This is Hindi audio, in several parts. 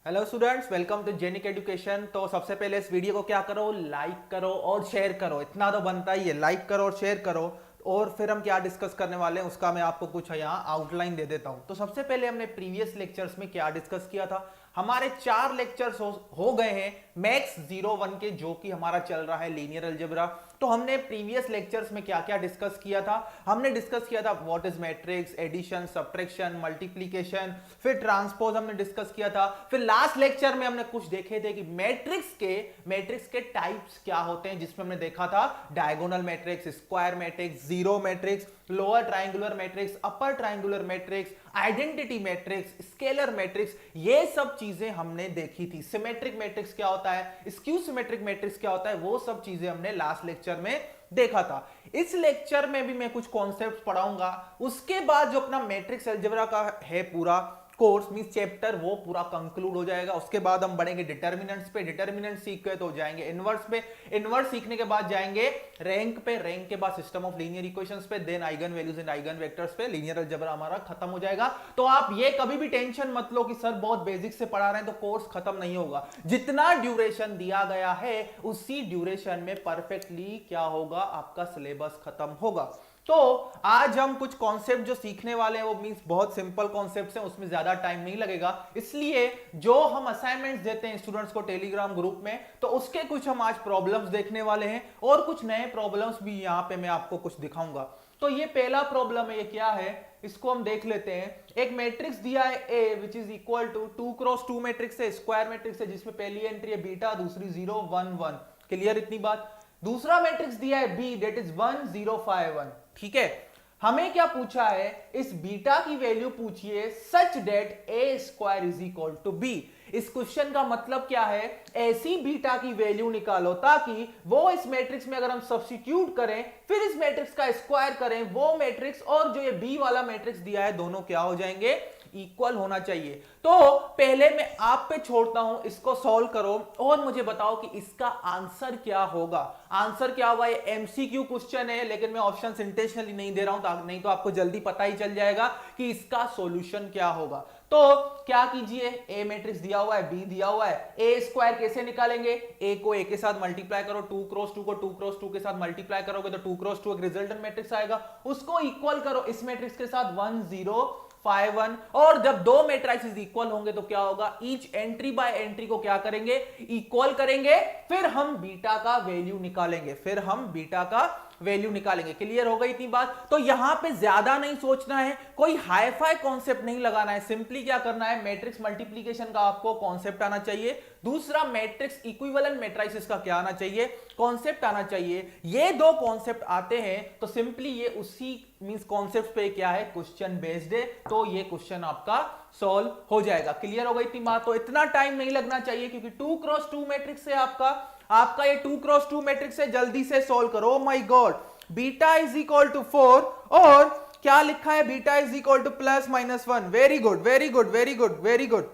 Hello students, welcome to Genic Education. तो सबसे पहले इस वीडियो को क्या करो, लाइक करो और शेयर करो। इतना तो बनता ही है, लाइक करो और शेयर करो। और फिर हम क्या डिस्कस करने वाले हैं उसका मैं आपको कुछ यहाँ आउटलाइन दे देता हूं। तो सबसे पहले हमने प्रीवियस लेक्चर्स में क्या डिस्कस किया था। हमारे 4 लेक्चर्स हो गए हैं मैक्स 01 के, जो कि हमारा चल रहा है लीनियर अलजेब्रा। तो हमने प्रीवियस लेक्चर्स में क्या क्या डिस्कस किया था। हमने डिस्कस किया था what is matrix, addition, subtraction, multiplication, फिर ट्रांसपोज हमने डिस्कस किया था। फिर लास्ट लेक्चर में हमने कुछ देखे थे कि मैट्रिक्स के टाइप्स क्या होते हैं, जिसमें हमने देखा था diagonal matrix, square matrix, zero matrix, lower triangular matrix, upper triangular matrix, identity matrix, scalar matrix, ये सब चीजें हमने देखी थी। सिमेट्रिक मैट्रिक्स क्या होता है, स्क्यू सिमेट्रिक मैट्रिक्स क्या होता है, वो सब चीजें हमने लास्ट लेक्चर में देखा था। इस लेक्चर में भी मैं कुछ कॉन्सेप्ट्स पढ़ाऊंगा। उसके बाद जो अपना मैट्रिक्स अलजेब्रा का है पूरा कोर्स मींस चैप्टर, वो पूरा कंक्लूड हो जाएगा। उसके बाद हम बढ़ेंगे डिटर्मिनेंट्स पे, डिटर्मिनेंट सीख गए तो जाएंगे इनवर्स पे, इनवर्स सीखने के बाद जाएंगे रैंक पे, रैंक के बाद सिस्टम ऑफ लीनियर इक्वेशंस पे, then eigenvalues and eigenvectors पे। लीनियर अलजेब्रा हमारा खत्म हो जाएगा। तो आप ये कभी भी टेंशन मत लो कि सर बहुत बेसिक से पढ़ा रहे हैं तो कोर्स खत्म नहीं होगा। जितना ड्यूरेशन दिया गया है उसी ड्यूरेशन में परफेक्टली क्या होगा, आपका सिलेबस खत्म होगा। तो आज हम कुछ कॉन्सेप्ट जो सीखने वाले हैं वो मींस बहुत सिंपल कॉन्सेप्ट्स हैं, उसमें ज्यादा टाइम नहीं लगेगा। इसलिए जो हम असाइनमेंट्स देते हैं स्टूडेंट्स को टेलीग्राम ग्रुप में, तो उसके कुछ हम आज प्रॉब्लम्स देखने वाले हैं और कुछ नए प्रॉब्लम्स भी यहां पे मैं आपको कुछ दिखाऊंगा। तो ये पहला प्रॉब्लम है, ये क्या है इसको हम देख लेते हैं। एक मैट्रिक्स दिया है A which is equal to 2x2 matrix है, स्क्वायर मैट्रिक्स है, जिसमें पहली एंट्री है बीटा, दूसरी 0 1 1। क्लियर इतनी बात। दूसरा मैट्रिक्स दिया है B दैट इज 1 0 5 1। ठीक है, हमें क्या पूछा है, इस बीटा की वैल्यू पूछिए such that A square is equal to B. इस क्वेश्चन का मतलब क्या है, ऐसी बीटा की वैल्यू निकालो ताकि वो इस मैट्रिक्स में अगर हम सब्स्टिट्यूट करें फिर इस मैट्रिक्स का स्क्वायर करें, वो मैट्रिक्स और जो ये बी वाला मैट्रिक्स दिया है दोनों क्या हो जाएंगे, इक्वल होना चाहिए। तो पहले मैं आप पे छोड़ता हूं, इसको सॉल्व करो और मुझे बताओ कि इसका आंसर क्या होगा। आंसर क्या होगा, ये एमसीक्यू क्वेश्चन है, लेकिन मैं ऑप्शंस इंटेंशनली नहीं दे रहा हूं, नहीं तो आपको जल्दी पता ही चल जाएगा कि इसका सॉल्यूशन क्या होगा। तो क्या कीजिए, ए मैट्रिक्स दिया हुआ है, बी दिया हुआ है, ए स्क्वायर कैसे निकालेंगे, ए को ए के साथ मल्टीप्लाई करो, 2x2 को 2x2 के साथ मल्टीप्लाई करोगे तो 2x2 एक रिजल्टेंट मैट्रिक्स आएगा, उसको इक्वल करो इस मैट्रिक्स के साथ 1 0 5 1। और जब दो मैट्रिक्स इक्वल होंगे तो क्या होगा, ईच एंट्री बाय एंट्री को क्या करेंगे, इक्वल करेंगे, फिर हम बीटा का वैल्यू निकालेंगे, क्लियर हो गई इतनी बात। तो यहां पे ज्यादा नहीं सोचना है, कोई हाई फाई कॉन्सेप्ट नहीं लगाना है, सिंपली क्या करना है, मैट्रिक्स मल्टीप्लिकेशन का आपको कॉन्सेप्ट आना चाहिए, दूसरा मैट्रिक्स इक्विवेलेंट मैट्रिसेस का क्या आना चाहिए, कॉन्सेप्ट आना चाहिए। ये दो कॉन्सेप्ट आते हैं तो सिंपली ये उसी मींस कॉन्सेप्ट पे क्या है, क्वेश्चन बेस्ड है, तो ये क्वेश्चन आपका सॉल्व हो जाएगा। क्लियर हो गई इतनी बात। तो इतना टाइम नहीं लगना चाहिए क्योंकि 2x2 मैट्रिक्स है आपका ये 2x2 मैट्रिक्स है, जल्दी से सॉल्व करो। My God, beta is equal to 4 और क्या लिखा है, beta is equal to plus minus 1। Very good very good very good very good,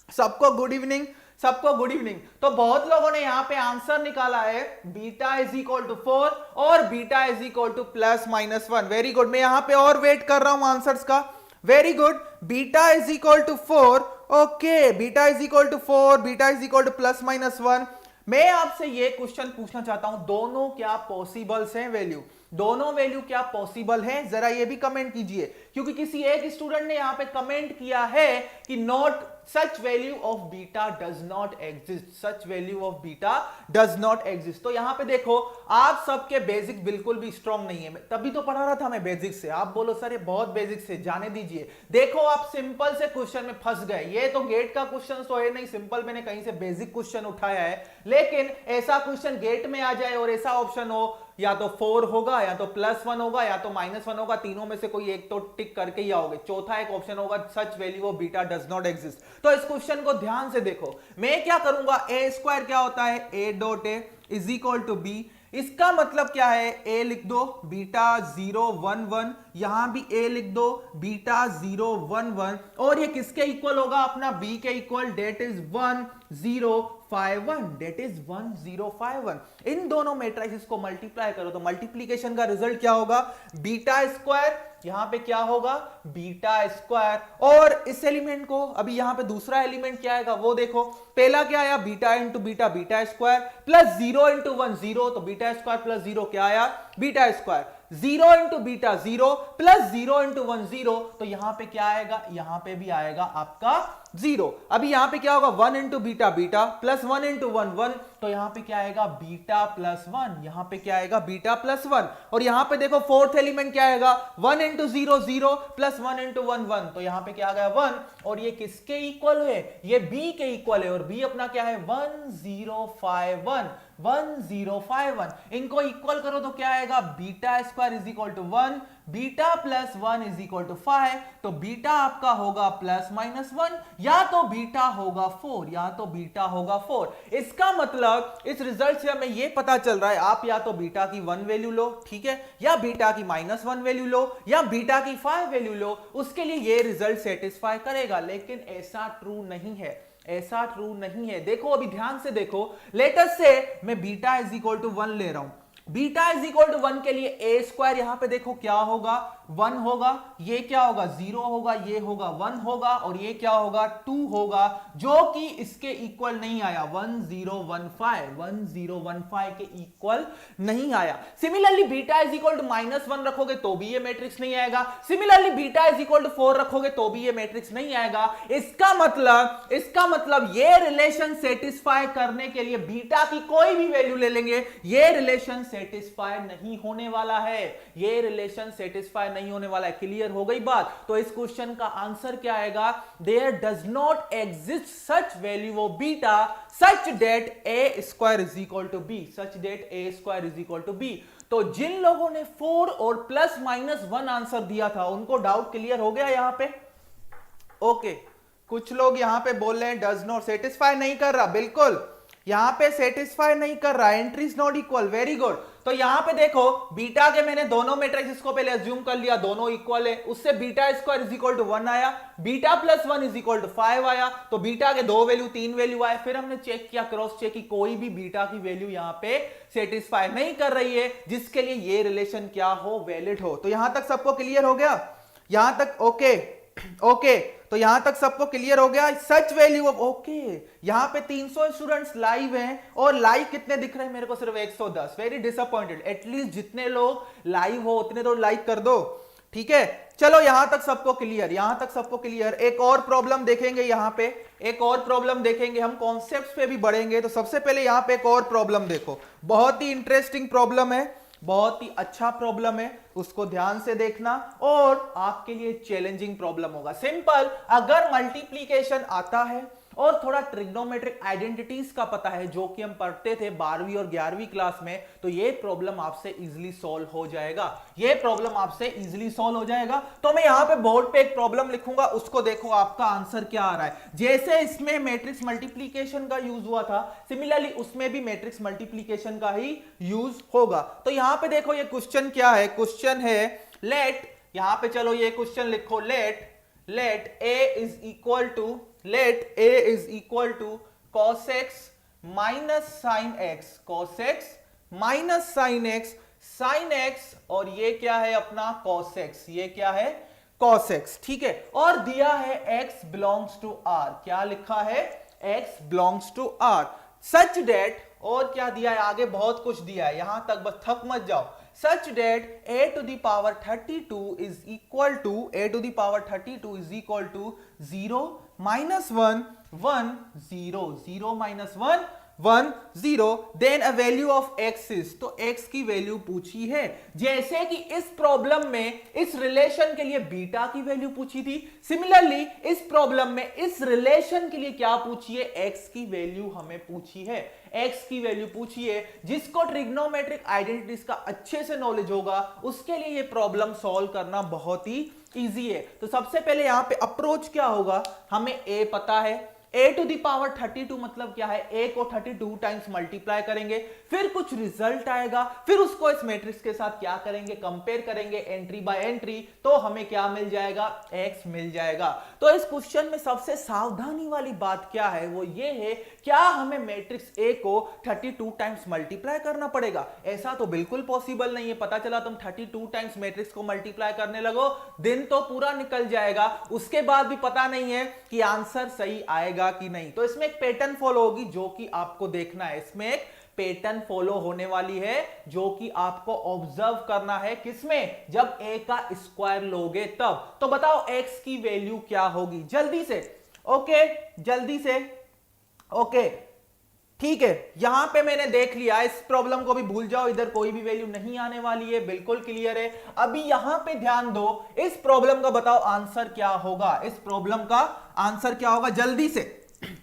सबको गुड इवनिंग, सबको गुड इवनिंग। तो बहुत लोगों ने यहां पे आंसर निकाला है बीटा इज इक्वल टू 4 और beta is equal to plus minus 1। Very good, मैं यहां पे और वेट कर रहा हूं आंसर्स का। Very good, beta is equal to 4, okay, beta is equal to 4, beta is equal to plus minus 1। मैं आपसे ये क्वेश्चन पूछना चाहता हूं, दोनों क्या पॉसिबल्स हैं वैल्यू, दोनों वैल्यू क्या पॉसिबल है, जरा ये भी कमेंट कीजिए, क्योंकि किसी एक स्टूडेंट ने यहां पे कमेंट किया है कि not such value of beta does not exist, such value of beta does not exist. तो यहां पे देखो, आप सबके बेसिक बिल्कुल भी स्ट्रांग नहीं है, तभी तो पढ़ा रहा था मैं बेसिक से। आप बोलो सर ये बहुत बेसिक से, जाने दीजिए। देखो आप सिंपल से क्वेश्चन में फंस गए, ये तो गेट का क्वेश्चन तो है नहीं, सिंपल मैंने कहीं से बेसिक क्वेश्चन उठाया है, लेकिन ऐसा क्वेश्चन गेट में आ जाए और ऐसा ऑप्शन हो या तो 4 होगा या तो +1 होगा या तो -1 होगा, तीनों में से कोई एक तो टिक करके ही आओगे। चौथा एक ऑप्शन होगा सच value of beta does not exist. तो इस क्वेश्चन को ध्यान से देखो, मैं क्या करूंगा, ए स्क्वायर क्या होता है, a dot a is equal to b. इसका मतलब क्या है, a लिख दो, बीटा 0 1 1 यहां भी a लिख दो, बीटा 0 1 1, और ये किसके इक्वल होगा? अपना b के equal, det is 1 0 5 1, det is 1 0 5 1। इन दोनों मैट्रिसेस को मल्टीप्लाई करो तो मल्टीप्लीकेशन का रिजल्ट क्या होगा? बीटा स्क्वायर, यहां पे क्या होगा? Beta square. और इस एलिमेंट को, अभी यहां पे दूसरा एलिमेंट क्या आएगा वो देखो। पहला क्या आया? Beta into beta, beta square, plus 0 into 1 0, तो बीटा स्क्वायर प्लस 0 क्या आया? Beta square. 0 into beta 0, plus 0 into 1 0, तो यहां पे क्या आएगा? यहां पे भी आएगा आपका 0। अभी यहां पे क्या होगा? 1 into beta beta, plus 1 into 1 1, तो यहां पे क्या आएगा? Beta plus 1। यहां पे क्या आएगा? Beta plus 1। और यहां पे देखो फोर्थ एलिमेंट क्या आएगा? 1 इंटू 0 0, प्लस 1 इंटू 1 1, तो यहां पे क्या आ गया? 1। और ये किसके इक्वल है? ये b के इक्वल है, और b अपना क्या है? 1 0 5 1, 1 0 5 1। इनको इक्वल करो तो क्या आएगा? Beta square is equal to 1, beta plus 1 is equal to 5, तो बीटा आपका होगा प्लस माइनस 1, या तो बीटा होगा 4, या तो बीटा होगा 4। इसका मतलब इस रिजल्ट से हमें यह पता चल रहा है, आप या तो बीटा की 1 वैल्यू लो, ठीक है, या बीटा की -1 वैल्यू लो, या बीटा की 5 वैल्यू लो, उसके लिए यह रिजल्ट सेटिस्फाई करेगा। लेकिन ऐसा ट्रू नहीं है, ऐसा ट्रू नहीं है। देखो अभी ध्यान से देखो, लेटस से मैं बीटा इज इक्वल टू 1 ले रहा हूं। बीटा इज इक्वल टू 1 के लिए ए स्क्वायर यहां पे देखो क्या होगा? 1 होगा, ये क्या होगा? 0 होगा, ये होगा 1 होगा, और ये क्या होगा? 2 होगा, जो कि इसके इक्वल नहीं आया। 1015 के इक्वल नहीं आया। Similarly beta is equal to -1 रखोगे तो भी ये मैट्रिक्स नहीं आएगा। Similarly beta is equal to 4 रखोगे तो भी ये मैट्रिक्स नहीं आएगा। इसका मतलब ये रिलेशन सेटिस्फाई करने के लिए बीटा की कोई भी वैल्यू ले लेंगे, ये रिलेशन सेटिस्फाई नहीं होने वाला है, ये रिलेशन सेटिस्फाई नहीं होने वाला है। क्लियर हो गई बात? तो इस क्वेश्चन का आंसर क्या आएगा? There does not exist such value of beta such that A square is equal to b, such that A square is equal to b. तो जिन लोगों ने 4 और प्लस माइनस 1 आंसर दिया था उनको डाउट क्लियर हो गया यहां पे? ओके, कुछ लोग यहां पे बोल रहे हैं डज नॉट, सेटिस्फाई नहीं कर रहा, बिल्कुल यहां पे सेटिस्फाई नहीं कर रहा, entry is not equal. Very good. तो यहां पे देखो बीटा के मैंने दोनों मैट्रिक्स को पहले अज्यूम कर लिया, दोनों इक्वल है, उससे beta square is equal to 1 आया, beta plus 1 is equal to 5 आया, तो बीटा के 2 वैल्यू 3 वैल्यू आए। फिर हमने चेक किया, क्रॉस चेक की, कोई भी बीटा की वैल्यू यहां पे सेटिस्फाई नहीं कर रही है, जिसके लिए ये रिलेशन क्या हो? वैलिड हो। तो यहां तक सबको क्लियर हो गया? यहां तक ओके? ओके, तो यहां तक सबको क्लियर हो गया? सच वैल्यू ऑफ, ओके, यहां पे 300 स्टूडेंट्स लाइव हैं, और लाइव कितने दिख रहे हैं मेरे को? सिर्फ 110। Very disappointed. एटलीस्ट जितने लोग लाइव हो उतने तो लाइक कर दो, ठीक है। चलो यहां तक सबको क्लियर, यहां तक सबको क्लियर। एक और प्रॉब्लम देखेंगे, यहां पे एक और प्रॉब्लम देखेंगे, हम कॉन्सेप्ट्स पे भी बढ़ेंगे। तो सबसे पहले यहां पे एक और प्रॉब्लम देखो, बहुत ही इंटरेस्टिंग प्रॉब्लम है, बहुत ही अच्छा प्रॉब्लम है, उसको ध्यान से देखना, और आपके लिए चैलेंजिंग प्रॉब्लम होगा। सिंपल, अगर मल्टीप्लीकेशन आता है और थोड़ा ट्रिग्नोमेट्रिक आइडेंटिटीज का पता है, जो कि हम पढ़ते थे 12वीं और 11वीं क्लास में, तो ये प्रॉब्लम आपसे इजीली सॉल्व हो जाएगा, ये प्रॉब्लम आपसे इजीली सॉल्व हो जाएगा। तो मैं यहां पे बोर्ड पे एक प्रॉब्लम लिखूंगा, उसको देखो आपका आंसर क्या आ रहा है। जैसे इसमें मैट्रिक्स मल्टीप्लीकेशन का यूज हुआ था, सिमिलरली उसमें भी मैट्रिक्स मल्टीप्लीकेशन का ही यूज होगा। तो यहां पे देखो ये क्वेश्चन क्या है? क्वेश्चन है लेट, यहां पे चलो ये क्वेश्चन लिखो, let a is equal to, let a is equal to cos x minus sin x, cos x minus sin x, और ये क्या है अपना? cos x, ये क्या है? cos x, ठीक है। और दिया है x belongs to r, क्या लिखा है? x belongs to r such that, और क्या दिया है? आगे बहुत कुछ दिया है, यहां तक बस थक मत जाओ। such that a to the power 32 is equal to, a to the power 32 is equal to 0 minus 1 1 0 0 minus 1 1 0, then a value of x is, तो x की वैल्यू पूछी है। जैसे कि इस प्रॉब्लम में इस रिलेशन के लिए बीटा की वैल्यू पूछी थी, सिमिलरली इस प्रॉब्लम में इस रिलेशन के लिए क्या पूछी है? x की वैल्यू हमें पूछी है, x की वैल्यू पूछी है। जिसको ट्रिग्नोमेट्रिक आइडेंटिटीज का अच्छे से नॉलेज होगा, उसके लिए ये प्रॉब्लम सॉल्व करना बहुत ही इजी है। तो सबसे पहले यहां पे अप्रोच क्या होगा? हमें a पता है, ए टू द पावर 32 मतलब क्या है, ए को 32 टाइम्स मल्टीप्लाई करेंगे, फिर कुछ रिजल्ट आएगा, फिर उसको इस मैट्रिक्स के साथ क्या करेंगे, कंपेयर करेंगे एंट्री बाय एंट्री, तो हमें क्या मिल जाएगा, एक्स मिल जाएगा। तो इस क्वेश्चन में सबसे सावधानी वाली बात क्या है, वो ये है, क्या हमें मैट्रिक्स ए को 32 टाइम्स मल्टीप्लाई करना पड़ेगा? ऐसा तो बिल्कुल पॉसिबल नहीं है। पता चला तुम 32 टाइम्स मैट्रिक्स को मल्टीप्लाई करने लगो, दिन तो पूरा निकल जाएगा, उसके बाद भी पता नहीं है कि आंसर सही आएगा कि नहीं। तो इसमें एक पैटर्न फॉलो होगी जो कि आपको देखना है, इसमें एक पैटर्न फॉलो होने वाली है जो कि आपको ऑब्जर्व करना है। किसमें? जब ए का स्क्वायर लोगे तब। तो बताओ एक्स की वैल्यू क्या होगी, जल्दी से। ओके, जल्दी से। ओके, ठीक है, यहां पे मैंने देख लिया, इस प्रॉब्लम को भी भूल जाओ, इधर कोई भी वैल्यू नहीं आने वाली है, बिल्कुल क्लियर है। अभी यहां पे ध्यान दो, इस प्रॉब्लम का बताओ आंसर क्या होगा, इस प्रॉब्लम का आंसर क्या होगा, जल्दी से,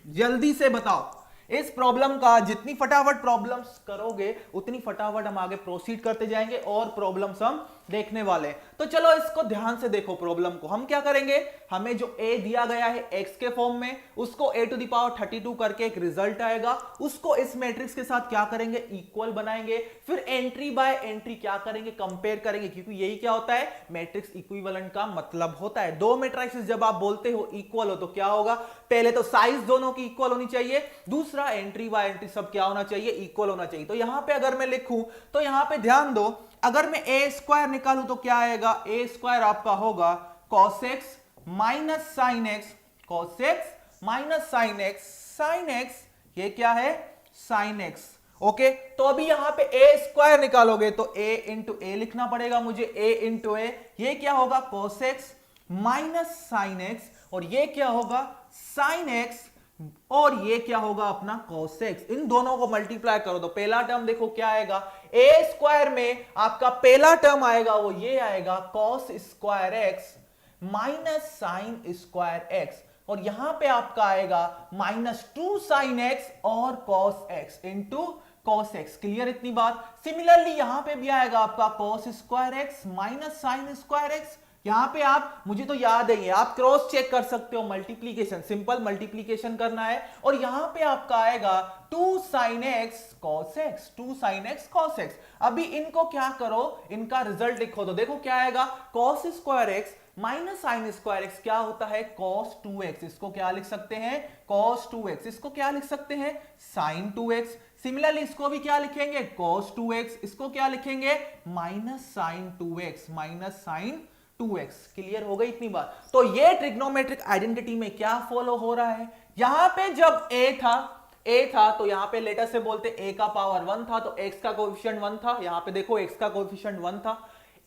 जल्दी से बताओ। इस प्रॉब्लम का जितनी फटाफट प्रॉब्लम्स करोगे उतनी फटाफट हम आगे प्रोसीड करते जाएंगे और प्रॉब्लम्स हम देखने वाले हैं। तो चलो इसको ध्यान से देखो, प्रॉब्लम को हम क्या करेंगे, हमें जो a दिया गया है x के फॉर्म में, उसको a टू द पावर 32 करके एक रिजल्ट आएगा, उसको इस मैट्रिक्स के साथ क्या करेंगे, इक्वल बनाएंगे, फिर एंट्री बाय एंट्री क्या करेंगे, कंपेयर करेंगे, क्योंकि यही क्या होता है, मैट्रिक्स इक्विवेलेंट का मतलब होता है। दो मैट्रिक्स जब आप बोलते हो इक्वल हो तो क्या होगा, पहले तो साइज दोनों की इक्वल होनी चाहिए, दूसरा एंट्री बाय एंट्री सब क्या होना चाहिए, इक्वल होना चाहिए। तो यहां पे अगर मैं लिखूं तो यहां पे ध्यान दो, अगर मैं ए स्क्वायर निकालूं तो क्या आएगा, ए स्क्वायर आपका होगा cos x minus sine x, cos x minus sine x, sine x ये क्या है, साइन एक्स। ओके, तो अभी यहां पे ए स्क्वायर निकालोगे तो a इंटू ए लिखना पड़ेगा मुझे, a इंटू ए, ये क्या होगा cos x minus sine x, और ये क्या होगा साइन एक्स, और ये क्या होगा अपना cos x। इन दोनों को मल्टीप्लाई करो तो पहला टर्म देखो क्या आएगा, ए स्क्वायर में आपका पहला टर्म आएगा वो ये आएगा cos square x minus sine square x, और यहां पे आपका आएगा माइनस 2 साइन एक्स और cos x into cos x। Clear इतनी बात? सिमिलरली यहां पे भी आएगा आपका cos square x minus sine square x, यहां पे आप, मुझे तो याद है, आप क्रॉस चेक कर सकते हो, मल्टीप्लीकेशन, सिंपल मल्टीप्लीकेशन करना है, और यहां पे आपका आएगा 2 sin x cos x, 2 sin x cos x। अभी इनको क्या करो, इनका रिजल्ट लिखो तो देखो क्या आएगा, cos square x minus sine square x क्या होता है, cos 2x, इसको क्या लिख सकते हैं, cos 2x, इसको क्या लिख सकते हैं, sin 2x। सिमिलरली इसको भी क्या लिखेंगे, cos 2x, इसको क्या लिखेंगे, minus sine 2x, minus sine 2x। Clear हो गई इतनी बात? तो ये ट्रिग्नोमेट्रिक आइडेंटिटी में क्या फॉलो हो रहा है, यहां पे जब a था तो यहां पे लेटर से बोलते a का पावर 1 था तो x का कोएफिशिएंट 1 था, यहां पे देखो x का कोएफिशिएंट 1 था,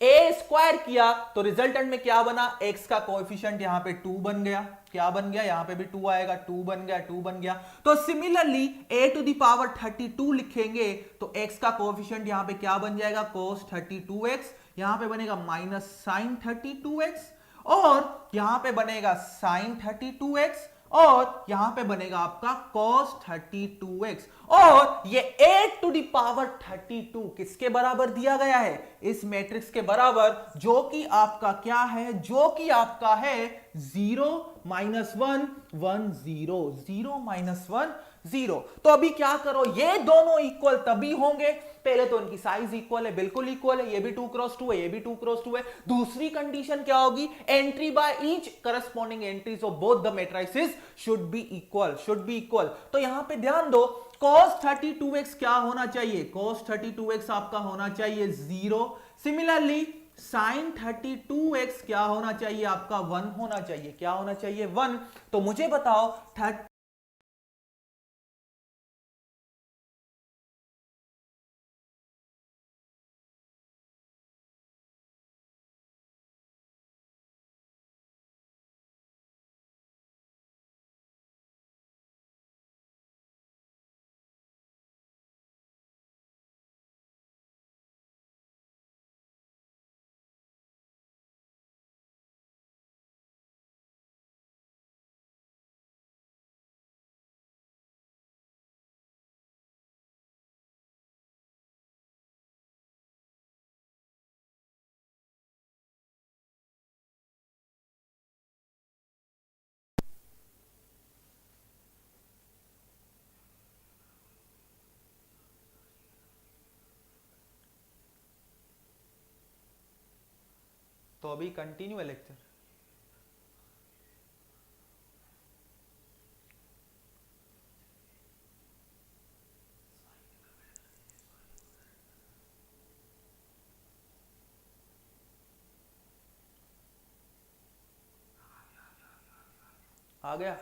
a स्क्वायर किया तो रिजल्टेंट में क्या बना, x का कोएफिशिएंट यहां पे 2 बन गया, क्या बन गया, यहां पे भी 2 आएगा, 2 बन गया, 2 बन गया। तो similarly a to the power 32 लिखेंगे तो x का कोएफिशिएंट यहां पे क्या बन जाएगा, cos 32x, यहां पे बनेगा माइनस साइन 32x, और यहां पे बनेगा साइन 32x, और यहां पे बनेगा आपका cos 32x, और ये a टू द पावर 32 किसके बराबर दिया गया है, इस मैट्रिक्स के बराबर, जो कि आपका क्या है, जो कि आपका है 0 माइनस 1 1 0, 0 माइनस 1 0। तो अभी क्या करो, ये दोनों इक्वल तभी होंगे, पहले तो इनकी साइज इक्वल है, बिल्कुल इक्वल है, ये भी 2 क्रॉस 2 है, ये भी 2 क्रॉस 2 है। दूसरी कंडीशन क्या होगी, entry by each corresponding entries of both the matrices should be equal, should be equal. तो यहां पे ध्यान दो, cos 32x क्या होना चाहिए, cos 32x आपका होना चाहिए 0। सिमिलरली sin 32x क्या होना चाहिए, आपका 1 होना चाहिए, क्या होना चाहिए, 1। तो मुझे बताओ तो अभी कंटिन्यू है लेक्चर। आ गया।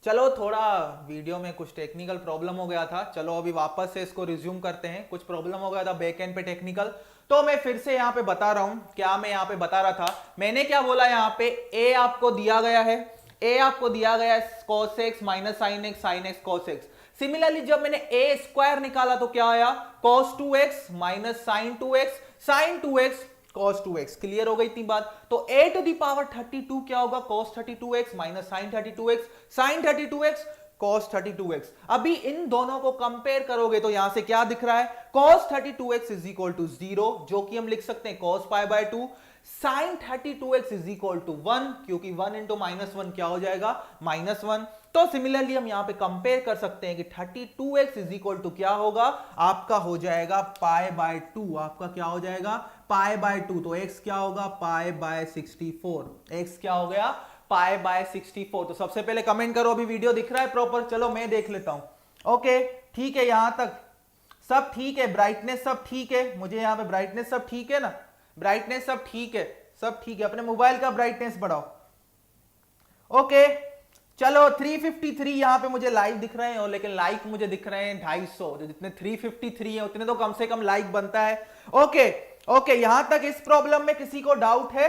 चलो थोड़ा वीडियो में कुछ टेक्निकल प्रॉब्लम हो गया था, चलो अभी वापस से इसको रिज्यूम करते हैं। कुछ प्रॉब्लम हो गया था बैक एंड पे टेक्निकल, तो मैं फिर से यहाँ पे बता रहा हूं। क्या मैं यहाँ पे बता रहा था, मैंने क्या बोला, यहाँ पे ए आपको दिया गया है, ए आपको दिया गया है cos x minus sin x cos x। Similarly जब मैंने ए स्क्वायर निकाला तो क्या आया, cos 2x minus sin 2x cos 2x। Clear हो गई इतनी बात। तो a टू दी पावर 32 क्या होगा, cos 32x minus sin 32x sin 32x cos 32x। अभी इन दोनों को कंपेयर करोगे तो यहां से क्या दिख रहा है, cos 32x is equal to 0, जो कि हम लिख सकते हैं cos pi by 2। sin 32x is equal to 1, क्योंकि 1 इंटू माइनस 1 क्या हो जाएगा, -1। तो सिमिलरली हम यहां पे कंपेयर कर सकते हैं कि 32x इज इक्वल टू क्या होगा, आपका हो जाएगा पाई बाय 2। आपका क्या हो जाएगा, पाई बाय 2। तो x क्या होगा, पाई बाय 64। x क्या हो गया, पाई बाय 64। तो सबसे पहले कमेंट करो अभी वीडियो दिख रहा है प्रॉपर, चलो मैं देख लेता हूं। ओके ठीक है, यहां तक सब ठीक है, ब्राइटनेस सब ठीक है, मुझे यहां पे ब्राइटनेस सब ठीक है ना, ब्राइटनेस सब ठीक है, सब ठीक है। अपने मोबाइल का ब्राइटनेस बढ़ाओ। ओके चलो 353 यहां पे मुझे लाइक दिख रहे हैं, और लेकिन लाइक मुझे दिख रहे हैं 250। जो जितने 353 है उतने तो कम से कम लाइक बनता है। ओके ओके, यहां तक इस प्रॉब्लम में किसी को डाउट है,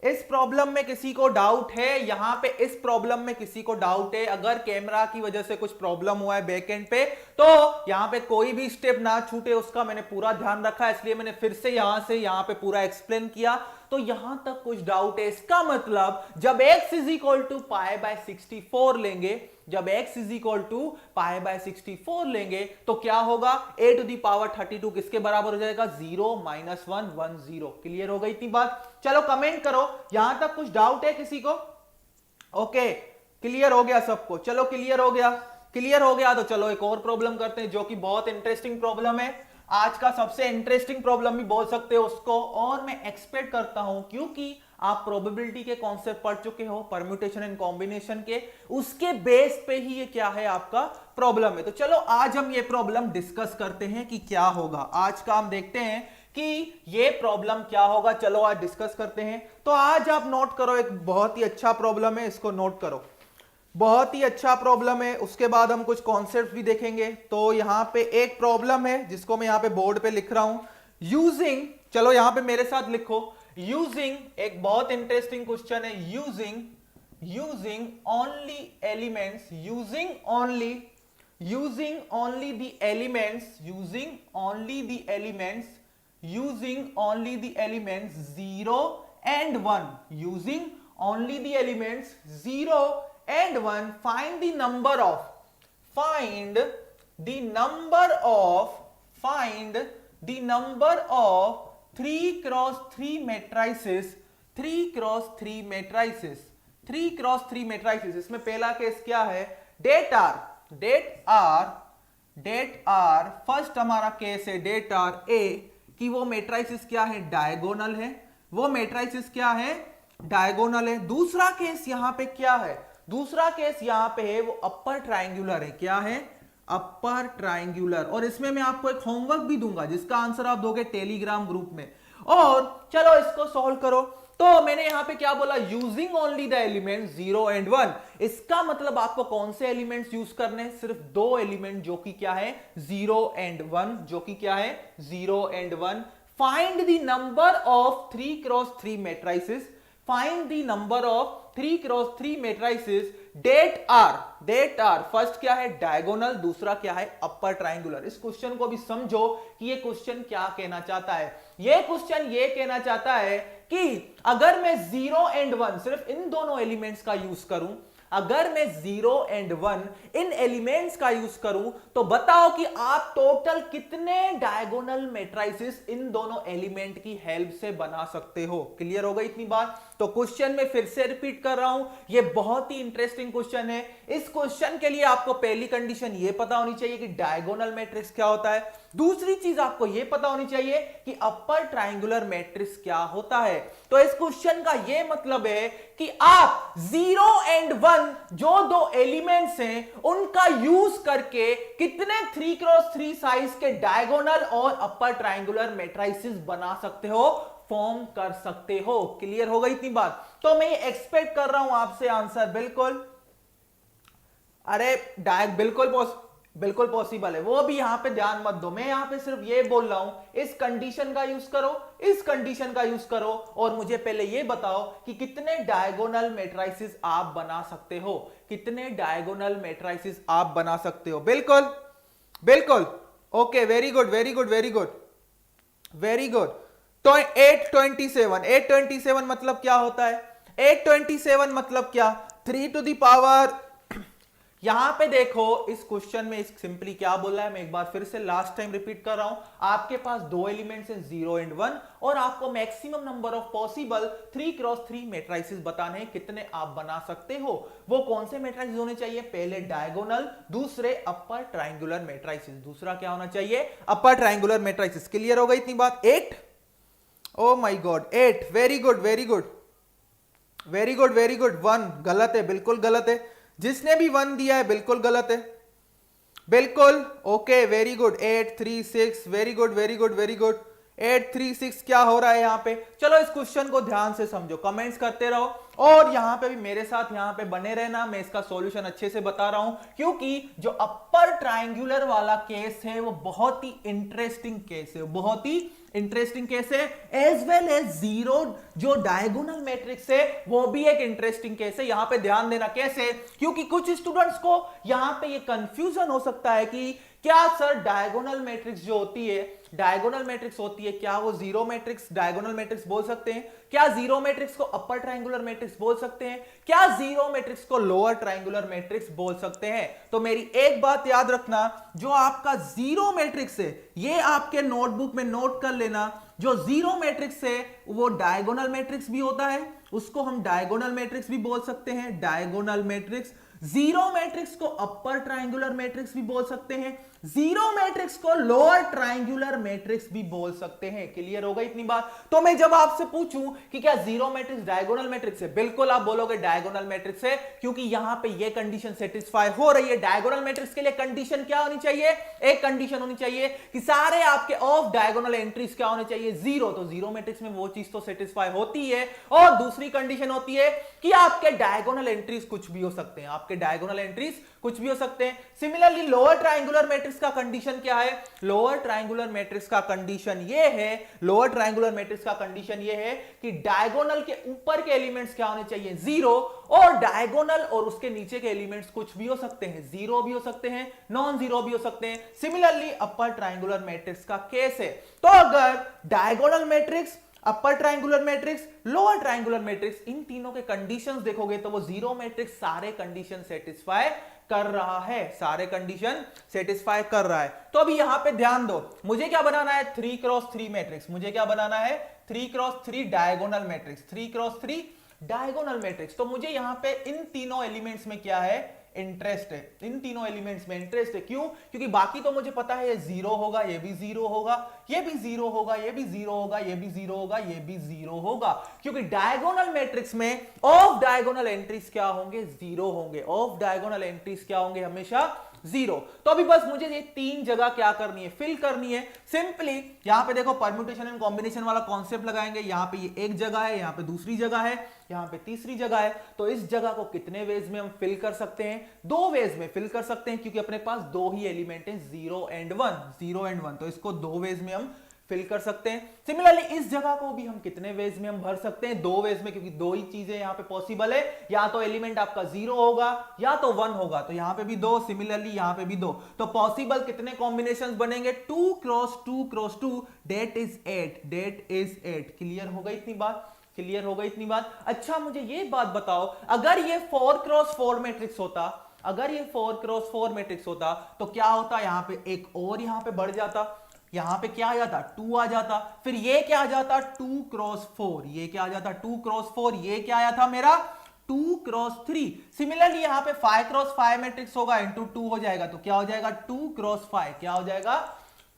इस प्रॉब्लम में किसी को डाउट है, यहां पे इस प्रॉब्लम में किसी को डाउट है। अगर कैमरा की वजह से कुछ प्रॉब्लम हुआ है बैक एंड पे, तो यहां पे कोई भी स्टेप ना छूटे उसका मैंने पूरा ध्यान रखा है, इसलिए मैंने फिर से यहां पे पूरा एक्सप्लेन किया। तो यहां तक कुछ डाउट है, इसका मतलब जब x is equal to pi by 64 लेंगे, जब x is equal to pi by 64 लेंगे तो क्या होगा, a टू दी पावर 32 किसके बराबर हो जाएगा, 0 माइनस 1 1 0। क्लियर हो गई इतनी बात। चलो कमेंट करो, यहां तक कुछ डाउट है किसी को। ओके क्लियर हो गया सबको, चलो क्लियर हो गया, क्लियर हो गया। तो चलो एक और प्रॉब्लम करते हैं जो कि बहुत इंटरेस्टिंग प्रॉब्लम है, आज का सबसे इंटरेस्टिंग प्रॉब्लम भी बोल सकते हो उसको। और मैं एक्सपेक्ट करता हूं, क्योंकि आप प्रोबेबिलिटी के कॉन्सेप्ट पढ़ चुके हो, परम्यूटेशन एंड कॉम्बिनेशन के, उसके बेस पे ही ये क्या है आपका प्रॉब्लम है। तो चलो आज हम ये प्रॉब्लम डिस्कस करते हैं कि क्या होगा। आज का हम देखते हैं कि ये प्रॉब्लम क्या होगा, चलो आज डिस्कस करते हैं। तो आज आप नोट करो, एक बहुत ही अच्छा प्रॉब्लम है, इसको नोट करो, बहुत ही अच्छा प्रॉब्लम है। उसके बाद हम कुछ कॉन्सेप्ट भी देखेंगे। तो यहां पे एक प्रॉब्लम है जिसको मैं यहां पे बोर्ड पे लिख रहा हूं, यूजिंग, चलो यहां पे मेरे साथ लिखो, यूजिंग, एक बहुत इंटरेस्टिंग क्वेश्चन है, using only elements, using only the elements, using only the elements 0 and 1, using only the elements 0 and 1, find the number of 3 cross 3 matrices, 3 cross 3 matrices, 3 cross 3 matrices। इसमें पहला केस क्या है, डेट आर, फर्स्ट हमारा केस है डेट आर ए, कि वो मैट्रिसेस क्या है, डायगोनल है, वो मैट्रिसेस क्या है, डायगोनल है। दूसरा केस यहां पे क्या है, दूसरा केस यहां पे है वो अपर ट्रायंगुलर है, क्या है, अपर ट्रायंगुलर। और इसमें मैं आपको एक होमवर्क भी दूंगा जिसका आंसर आप दोगे टेलीग्राम ग्रुप में। और चलो इसको सॉल्व करो। तो मैंने यहां पे क्या बोला, using only the element 0 and 1। इसका मतलब आपको कौन से एलिमेंट्स यूज करने हैं, सिर्फ दो एलिमेंट, जो कि क्या है, 0 एंड 1, जो कि क्या है, 0 and 1। Find the number of 3 cross 3 matrices, find the number of 3 cross 3 matrices, that are, first क्या है, डायगोनल, दूसरा क्या है, अपर ट्रायंगुलर। इस क्वेश्चन को भी समझो कि ये क्वेश्चन क्या कहना चाहता है। ये क्वेश्चन ये कहना चाहता है कि अगर मैं 0 एंड 1 सिर्फ इन दोनों एलिमेंट्स का यूज करूं, अगर मैं 0 एंड 1 इन एलिमेंट्स का यूज करूं, तो बताओ कि आप टोटल कितने डायगोनल मैट्रिसेस इन दोनों एलिमेंट की हेल्प से बना सकते हो। क्लियर हो गई इतनी बात। तो क्वेश्चन में फिर से रिपीट कर रहा हूं, ये बहुत ही इंटरेस्टिंग क्वेश्चन है। इस क्वेश्चन के लिए आपको पहली कंडीशन ये पता होनी चाहिए कि डायगोनल मैट्रिक्स क्या होता है। दूसरी चीज आपको यह पता होनी चाहिए कि अपर ट्रायंगुलर मैट्रिक्स क्या होता है। तो इस क्वेश्चन का यह मतलब है कि आप 0 एंड 1 जो दो एलिमेंट्स हैं उनका यूज करके कितने 3x3 साइज के डायगोनल और अपर ट्रायंगुलर मैट्रिसेस बना सकते हो, फॉर्म कर सकते हो। क्लियर हो गई इतनी बात? तो मैं एक्सपेक्ट कर रहा हूं आपसे आंसर। बिल्कुल, अरे बिल्कुल पॉसिबल है, वो भी यहां पे ध्यान मत दो। मैं यहां पे सिर्फ ये बोल रहा हूं इस कंडीशन का यूज करो, इस कंडीशन का यूज करो, और मुझे पहले ये बताओ कि कितने डायगोनल मैट्रिसेस आप बना सकते हो, कितने डायगोनल मैट्रिसेस आप बना सकते हो। बिल्कुल बिल्कुल, okay, very good very good very good very good. तो 827 मतलब क्या होता है? 827 मतलब क्या? 3 टू द पावर, यहां पे देखो इस क्वेश्चन में इस सिंपली क्या बोला है, मैं एक बार फिर से लास्ट टाइम रिपीट कर रहा हूं। आपके पास दो एलिमेंट्स हैं 0 एंड 1, और आपको maximum number of possible 3x3 matrices बताने हैं, कितने आप बना सकते हो। वो कौन से मैट्रिसेस होने चाहिए? पहले डायगोनल, दूसरे अपर ट्रायंगुलर मैट्रिसेस। दूसरा क्या होना चाहिए? Upper triangular matrices. क्लियर हो गई इतनी बात? 8, oh my God 8, very good very good very good very good. 1 गलत है, बिल्कुल गलत है। जिसने भी 1 दिया है बिल्कुल गलत है, बिल्कुल। Okay, very good. 8 3 6, very good very good very good. 8 3 6 क्या हो रहा है यहां पे? चलो इस क्वेश्चन को ध्यान से समझो, कमेंट्स करते रहो, और यहां पे भी मेरे साथ यहां पे बने रहना। मैं इसका सॉल्यूशन अच्छे से बता रहा हूं, क्योंकि जो अपर ट्रायंगुलर वाला केस है वो बहुत ही इंटरेस्टिंग केस है, बहुत ही इंटरेस्टिंग केस है। एज वेल एज 0 जो डायगोनल मैट्रिक्स है वो भी एक इंटरेस्टिंग केस है। यहां पे ध्यान देना कैसे, क्योंकि कुछ स्टूडेंट्स को यहां पे ये कंफ्यूजन हो सकता है कि क्या सर डायगोनल मैट्रिक्स जो होती है, डायगोनल मैट्रिक्स होती है, क्या वो जीरो मैट्रिक्स डायगोनल मैट्रिक्स बोल सकते हैं? क्या जीरो मैट्रिक्स को अपर ट्रायंगुलर मैट्रिक्स बोल सकते हैं? क्या जीरो मैट्रिक्स को लोअर ट्रायंगुलर मैट्रिक्स बोल सकते हैं? तो मेरी एक बात याद रखना, जो आपका जीरो मैट्रिक्स है ये आपके नोटबुक में नोट कर लेना, जो जीरो मैट्रिक्स है वो डायगोनल मैट्रिक्स भी होता है, उसको हम डायगोनल मैट्रिक्स भी बोल सकते हैं, डायगोनल मैट्रिक्स। जीरो मैट्रिक्स को अपर ट्रायंगुलर मैट्रिक्स भी बोल सकते हैं, जीरो मैट्रिक्स को लोअर ट्रायंगुलर मैट्रिक्स भी बोल सकते हैं। क्लियर हो गई इतनी बात? तो मैं जब आपसे पूछूं कि क्या जीरो मैट्रिक्स डायगोनल मैट्रिक्स है, बिल्कुल आप बोलोगे डायगोनल मैट्रिक्स है, क्योंकि यहां पे ये कंडीशन सेटिस्फाई हो रही है। डायगोनल मैट्रिक्स के लिए कंडीशन क्या होनी चाहिए? एक कंडीशन होनी चाहिए कि सारे आपके ऑफ डायगोनल एंट्रीज क्या होने चाहिए? 0। तो जीरो मैट्रिक्स में वो चीज तो सेटिस्फाई होती है। और दूसरी कंडीशन होती है कि आपके डायगोनल एंट्रीज कुछ भी हो सकते हैं, आपके डायगोनल एंट्रीज कुछ भी हो सकते हैं। सिमिलरली लोअर ट्रायंगुलर मैट्रिक्स का कंडीशन क्या है? लोअर ट्रायंगुलर मैट्रिक्स का कंडीशन ये है, लोअर ट्रायंगुलर मैट्रिक्स का कंडीशन ये है कि डायगोनल के ऊपर के एलिमेंट्स क्या होने चाहिए? 0, और डायगोनल और उसके नीचे के एलिमेंट्स कुछ भी हो सकते हैं, 0 भी हो सकते हैं, नॉन जीरो भी हो सकते हैं। सिमिलरली अपर ट्रायंगुलर मैट्रिक्स का केस है। तो अगर diagonal matrix, upper triangular matrix, lower triangular matrix, इन तीनों के कंडीशंस देखोगे तो वो जीरो मैट्रिक्स सारे कंडीशन सेटिस्फाई कर रहा है, सारे कंडीशन सेटिस्फाई कर रहा है। तो अभी यहां पे ध्यान दो, मुझे क्या बनाना है? 3x3 matrix. मुझे क्या बनाना है? 3x3 diagonal matrix, 3x3 diagonal matrix. तो मुझे यहां पे इन तीनों एलिमेंट्स में क्या है? इंटरेस्ट है। इन तीनों एलिमेंट्स में इंटरेस्ट है। क्यों? क्योंकि बाकी तो मुझे पता है ये 0 होगा, ये भी 0 होगा, ये भी 0 होगा, ये भी 0 होगा, ये भी 0 होगा, ये भी 0 होगा, क्योंकि डायगोनल मैट्रिक्स में ऑफ डायगोनल एंट्रीज क्या होंगे? 0 होंगे। ऑफ डायगोनल एंट्रीज क्या होंगे? हमेशा 0। तो अभी बस मुझे ये तीन जगह क्या करनी है? फिल करनी है। सिंपली यहां पे देखो परम्यूटेशन एंड कॉम्बिनेशन वाला कॉन्सेप्ट लगाएंगे। यहां पे ये एक जगह है, यहां पे दूसरी जगह है, यहां पे तीसरी जगह है। तो इस जगह को कितने वेज में हम फिल कर सकते हैं? 2 वेज में फिल कर सकते हैं, क्योंकि अपने पास दो ही एलिमेंट है, 0 एंड 1, 0 एंड 1। तो इसको 2 वेज में हम फिल कर सकते हैं। सिमिलरली इस जगह को भी हम कितने वेज में हम भर सकते हैं? 2 वेज में, क्योंकि दो ही चीजें यहां पे पॉसिबल है, या तो एलिमेंट आपका 0 होगा या तो 1 होगा। तो यहां पे भी 2, सिमिलरली यहां पे भी 2। तो पॉसिबल कितने कॉम्बिनेशंस बनेंगे? 2 cross 2 cross 2, that is 8, that is 8। Clear हो गई इतनी बात? क्लियर हो गई इतनी बात? अच्छा मुझे ये बात बताओ, अगर ये 4x4 मैट्रिक्स होता, अगर ये 4x4 मैट्रिक्स होता तो क्या होता? यहां पे एक और यहां पे बढ़ जाता, यहां पे क्या आ जाता? 2 आ जाता। फिर ये क्या आ जाता? 2x4। ये क्या आ जाता? 2x4। ये क्या आया था मेरा? 2x3। सिमिलरली यहां पे 5x5 मैट्रिक्स होगा, इंटू 2 हो जाएगा, तो क्या हो जाएगा? 2x5। क्या हो जाएगा?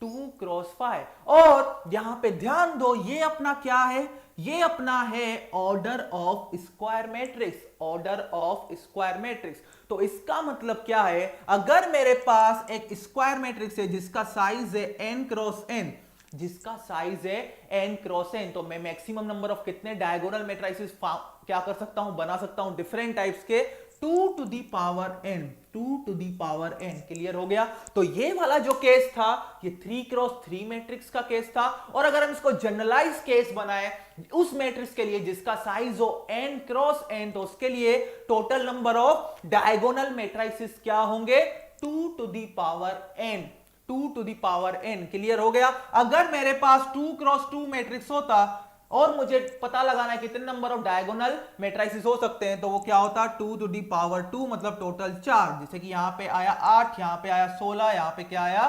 2x5। और यहां पे ध्यान दो, ये अपना क्या है, ये अपना है order of square matrix, order of square matrix. तो इसका मतलब क्या है, अगर मेरे पास एक स्क्वायर मैट्रिक्स है जिसका साइज है n क्रॉस n, जिसका साइज है n क्रॉस n, तो मैं मैक्सिमम नंबर ऑफ कितने डायगोनल मैट्रिसेस क्या कर सकता हूं, बना सकता हूं, डिफरेंट टाइप्स के, 2 to the power n, 2 to the power n। Clear हो गया। तो ये वाला जो केस था ये 3x3 मैट्रिक्स का केस था। और अगर हम इसको जनरलाइज केस बनाए उस मैट्रिक्स के लिए जिसका साइज हो n क्रॉस n, तो उसके लिए total number of diagonal matrices क्या होंगे, 2 to the power n, 2 to the power n। Clear हो गया। अगर मेरे पास 2x2 मैट्रिक्स होता और मुझे पता लगाना है कितने नंबर ऑफ डायगोनल मैट्रिसेस हो सकते हैं, तो वो क्या होता, 2 टू दी पावर 2, मतलब टोटल 4। जैसे कि यहां पे आया 8, यहां पे आया 16, यहां पे क्या आया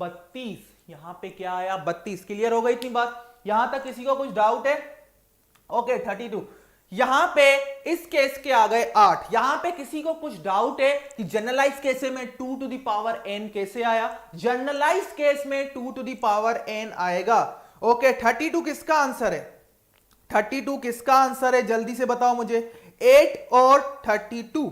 32, यहां पे क्या आया 32। क्लियर हो गई इतनी बात, यहां तक किसी को कुछ डाउट है? ओके 32। यहां पे इस केस के आ गए 8, यहां पे किसी को कुछ डाउट है कि जनरलाइज केस में 2 टू दी पावर n कैसे आया? जनरलाइज केस में 2 टू दी पावर n आएगा। ओके 32 किसका आंसर है? 32 किसका आंसर है, जल्दी से बताओ मुझे। 8 और 32,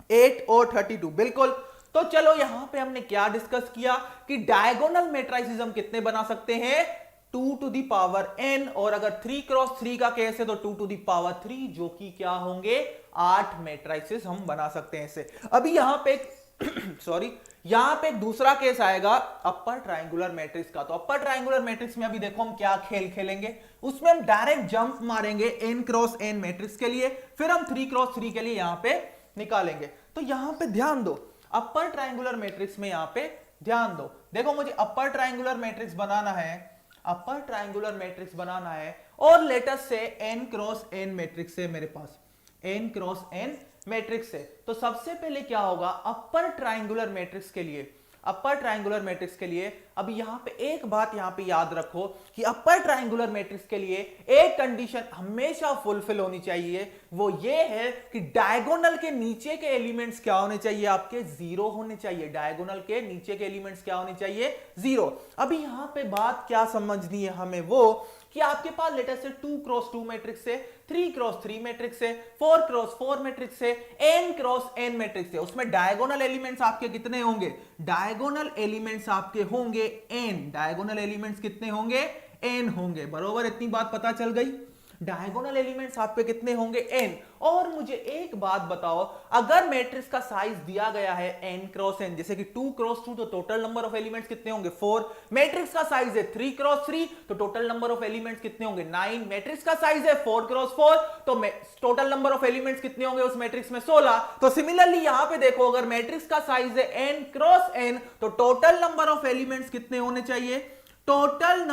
8 और 32 बिल्कुल। तो चलो यहां पे हमने क्या डिस्कस किया कि डायगोनल मैट्रिसेस हम कितने बना सकते हैं, 2 टू दी पावर n, और अगर 3x3 का केस है तो 2 टू दी पावर 3, जो कि क्या होंगे 8 मैट्रिसेस हम बना सकते हैं इसे। अभी यहां पे सॉरी यहां पे एक दूसरा केस आएगा अपर ट्रायंगुलर मैट्रिक्स का। तो अपर ट्रायंगुलर मैट्रिक्स में अभी देखो हम क्या खेल खेलेंगे, उसमें हम डायरेक्ट जंप मारेंगे n क्रॉस n मैट्रिक्स के लिए, फिर हम 3x3 के लिए यहां पे निकालेंगे। तो यहां पे ध्यान दो, अपर ट्रायंगुलर मैट्रिक्स में यहां पे ध्यान दो, देखो मुझे अपर ट्रायंगुलर मैट्रिक्स बनाना है, अपर ट्रायंगुलर मैट्रिक्स बनाना है, और let's say n cross n matrix है मेरे पास, n क्रॉस n मैट्रिक्स है। तो सबसे पहले क्या होगा, अपर ट्रायंगुलर मैट्रिक्स के लिए, अपर ट्रायंगुलर मैट्रिक्स के लिए अभी यहां पे एक बात यहां पे याद रखो कि अपर ट्रायंगुलर मैट्रिक्स के लिए एक कंडीशन हमेशा फुलफिल होनी चाहिए, वो ये है कि डायगोनल के नीचे के एलिमेंट्स क्या होने चाहिए, आपके 0 होने चाहिए। डायगोनल के नीचे के एलिमेंट्स क्या होने चाहिए, 0। अभी यहां पे बात क्या समझनी है हमें, वो कि आपके पास लेटर से 2x2 मैट्रिक्स है, 3x3 मैट्रिक्स है, 4x4 मैट्रिक्स है, n क्रॉस n मैट्रिक्स है, उसमें डायगोनल एलिमेंट्स आपके कितने होंगे, डायगोनल एलिमेंट्स आपके होंगे n, डायगोनल एलिमेंट्स कितने होंगे, n होंगे। बरोबर, इतनी बात पता चल गई। डायगोनल एलिमेंट्स आपके कितने होंगे, n। और मुझे एक बात बताओ, अगर मैट्रिक्स का साइज दिया गया है n क्रॉस n, जैसे कि 2x2, तो टोटल नंबर ऑफ एलिमेंट्स कितने होंगे 4। मैट्रिक्स का साइज है 3x3, तो टोटल नंबर ऑफ एलिमेंट्स कितने होंगे 9। मैट्रिक्स का साइज है 4x4, तो टोटल नंबर ऑफ एलिमेंट्स कितने होंगे उस मैट्रिक्स में 16। तो सिमिलरली यहां पे देखो, अगर मैट्रिक्स का साइज है n क्रॉस n, तो टोटल नंबर ऑफ एलिमेंट्स कितने होने चाहिए, टोटल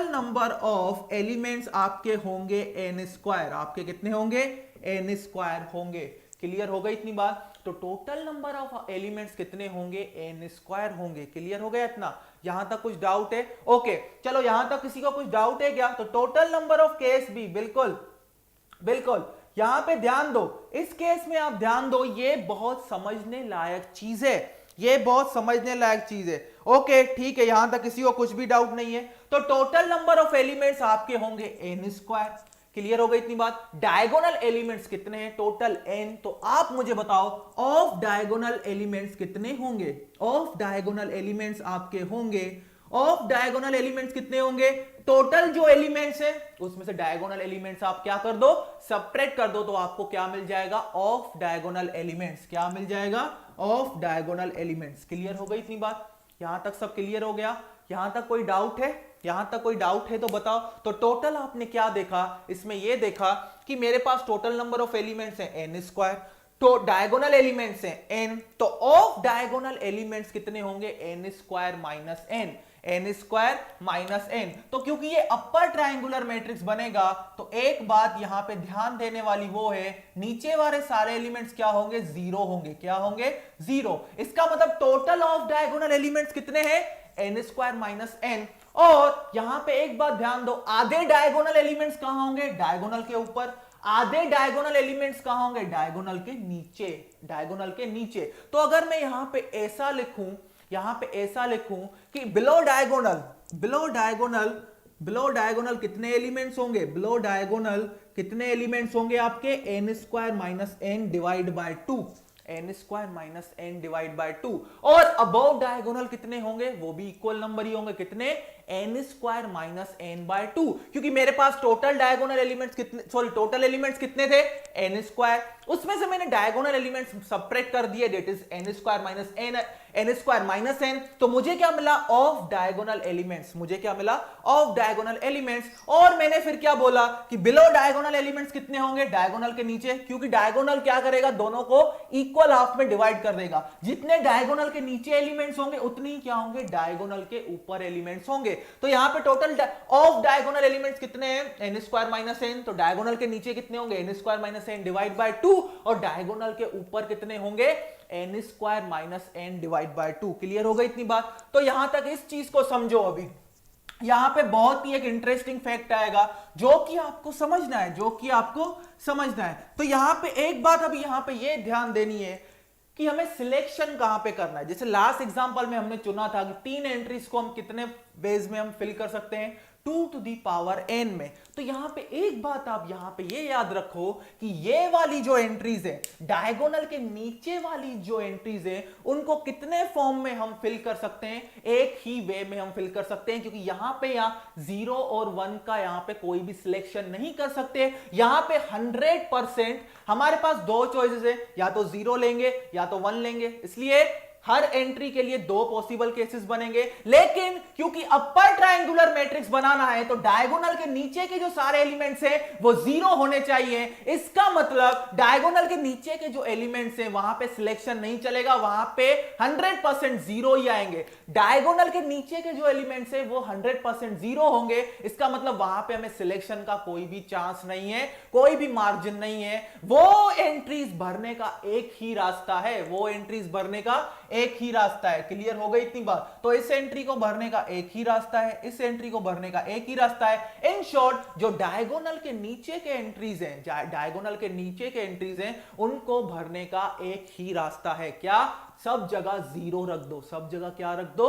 नंबर ऑफ एलिमेंट्स आपके होंगे n स्क्वायर, आपके कितने होंगे n स्क्वायर होंगे। क्लियर हो गई इतनी बात। तो टोटल नंबर ऑफ एलिमेंट्स कितने होंगे, n स्क्वायर होंगे। क्लियर हो गया इतना, यहां तक कुछ डाउट है? ओके चलो, यहां तक किसी को कुछ डाउट है क्या? तो टोटल नंबर ऑफ केस भी बिल्कुल बिल्कुल यहां पे ध्यान दो, इस केस में आप ध्यान दो, ये बहुत समझने लायक चीज है, ये बहुत समझने लायक चीज है। ओके ठीक है, यहां तक किसी को कुछ भी डाउट नहीं है। तो टोटल नंबर ऑफ एलिमेंट्स आपके होंगे n स्क्वायर। क्लियर हो गई इतनी बात। डायगोनल एलिमेंट्स कितने हैं, टोटल n। तो आप मुझे बताओ ऑफ डायगोनल एलिमेंट्स कितने होंगे, ऑफ डायगोनल एलिमेंट्स आपके होंगे, ऑफ डायगोनल एलिमेंट्स कितने होंगे, टोटल जो एलिमेंट्स है उसमें से डायगोनल एलिमेंट्स आप क्या कर दो, सबट्रैक्ट कर दो, तो आपको क्या मिल जाएगा, ऑफ डायगोनल एलिमेंट्स। क्या मिल जाएगा, ऑफ डायगोनल एलिमेंट्स। क्लियर हो गई इतनी बात, यहां तक सब क्लियर हो गया? यहां तक कोई डाउट है, यहां तक कोई डाउट है तो बताओ। तो टोटल आपने क्या देखा, इसमें यह देखा कि मेरे पास टोटल नंबर ऑफ एलिमेंट्स है n स्क्वायर, तो डायगोनल एलिमेंट्स हैं n, तो ऑफ डायगोनल एलिमेंट्स कितने होंगे, n square minus n, n square minus n। तो क्योंकि ये अपर ट्रायंगुलर मैट्रिक्स बनेगा, तो एक बात यहां पे ध्यान देने वाली वो है, नीचे वाले सारे एलिमेंट्स क्या होंगे, 0 होंगे। क्या होंगे, 0। इसका मतलब टोटल ऑफ डायगोनल एलिमेंट्स कितने हैं, n स्क्वायर माइनस n। और यहां पे एक बात ध्यान दो, आधे डायगोनल एलिमेंट्स कहां होंगे, डायगोनल के ऊपर, आधे डायगोनल एलिमेंट्स कहां होंगे, डायगोनल के नीचे, डायगोनल के नीचे। तो अगर मैं यहां पे ऐसा लिखूं यहां पे ऐसा लिखूं कि बिलो डायगोनल कितने एलिमेंट्स होंगे, बिलो डायगोनल कितने एलिमेंट्स होंगे आपके n square minus n divide by 2, n square minus n divide by 2। और अबव डायगोनल कितने होंगे, वो भी इक्वल नंबर ही होंगे, कितने, n square minus n by 2, क्योंकि मेरे पास टोटल डायगोनल एलिमेंट्स कितने, सॉरी टोटल एलिमेंट्स कितने थे, n स्क्वायर, उसमें से मैंने डायगोनल एलिमेंट्स सबट्रैक्ट कर दिए, that is n square minus n, n square minus n, तो मुझे क्या मिला, ऑफ डायगोनल एलिमेंट्स, मुझे क्या मिला, ऑफ डायगोनल एलिमेंट्स। और मैंने फिर क्या बोला कि बिलो डायगोनल एलिमेंट्स कितने होंगे, डायगोनल के नीचे, क्योंकि डायगोनल क्या करेगा, दोनों को इक्वल हाफ में डिवाइड कर देगा, जितने डायगोनल के नीचे एलिमेंट्स होंगे उतनी क्या होंगे, डायगोनल के ऊपर एलिमेंट्स होंगे। तो यहां पे टोटल ऑफ डायगोनल एलिमेंट्स कितने हैं, n स्क्वायर माइनस एन, तो डायगोनल के नीचे कितने होंगे, n square minus n divide by 2, और डायगोनल के ऊपर कितने होंगे, n square minus n divide by 2। Clear हो गई इतनी बात। तो यहां तक इस चीज को समझो। अभी यहां पे बहुत ही एक इंटरेस्टिंग फैक्ट आएगा जो कि आपको समझना है, तो यहां पे एक बात अभी यहां पे ये ध्यान देनी है कि हमें सिलेक्शन कहां पे करना है। जैसे लास्ट एग्जांपल में हमने चुना था कि 3 एंट्रीज को हम कितने वेज में हम फिल कर सकते हैं, 2 टू दी पावर n में। तो यहां पे एक बात आप यहां पे ये याद रखो कि ये वाली जो एंट्रीज है, डायगोनल के नीचे वाली जो एंट्रीज है, उनको कितने फॉर्म में हम फिल कर सकते हैं, एक ही वे में हम फिल कर सकते हैं, क्योंकि यहां पे 0 और 1 का यहां पे कोई भी सिलेक्शन नहीं कर सकते। यहां पे 100% हमारे पास दो चॉइसेस है, या तो 0 लेंगे या तो 1 लेंगे, इसलिए हर एंट्री के लिए 2 पॉसिबल केसेस बनेंगे। लेकिन क्योंकि अपर ट्रायंगुलर मैट्रिक्स बनाना है तो डायगोनल के नीचे के जो सारे एलिमेंट्स हैं वो 0 होने चाहिए। इसका मतलब डायगोनल के नीचे के जो एलिमेंट्स हैं वहां पे सिलेक्शन नहीं चलेगा, वहां पे 100% 0 ही आएंगे। डायगोनल के नीचे के जो एलिमेंट्स हैं वो 100% 0 होंगे, इसका मतलब वहां पे हमें सिलेक्शन का कोई भी चांस नहीं है, कोई भी मार्जिन नहीं है। वो एंट्रीज भरने का एक ही रास्ता है, वो एंट्रीज भरने का एक ही रास्ता है। क्लियर हो गई इतनी बात। तो इस एंट्री को भरने का एक ही रास्ता है, इस एंट्री को भरने का एक ही रास्ता है। इन शॉर्ट जो डायगोनल के नीचे के एंट्रीज हैं, डायगोनल के नीचे के एंट्रीज हैं, उनको भरने का एक ही रास्ता है। क्या? सब जगह 0 रख दो, सब जगह क्या रख दो,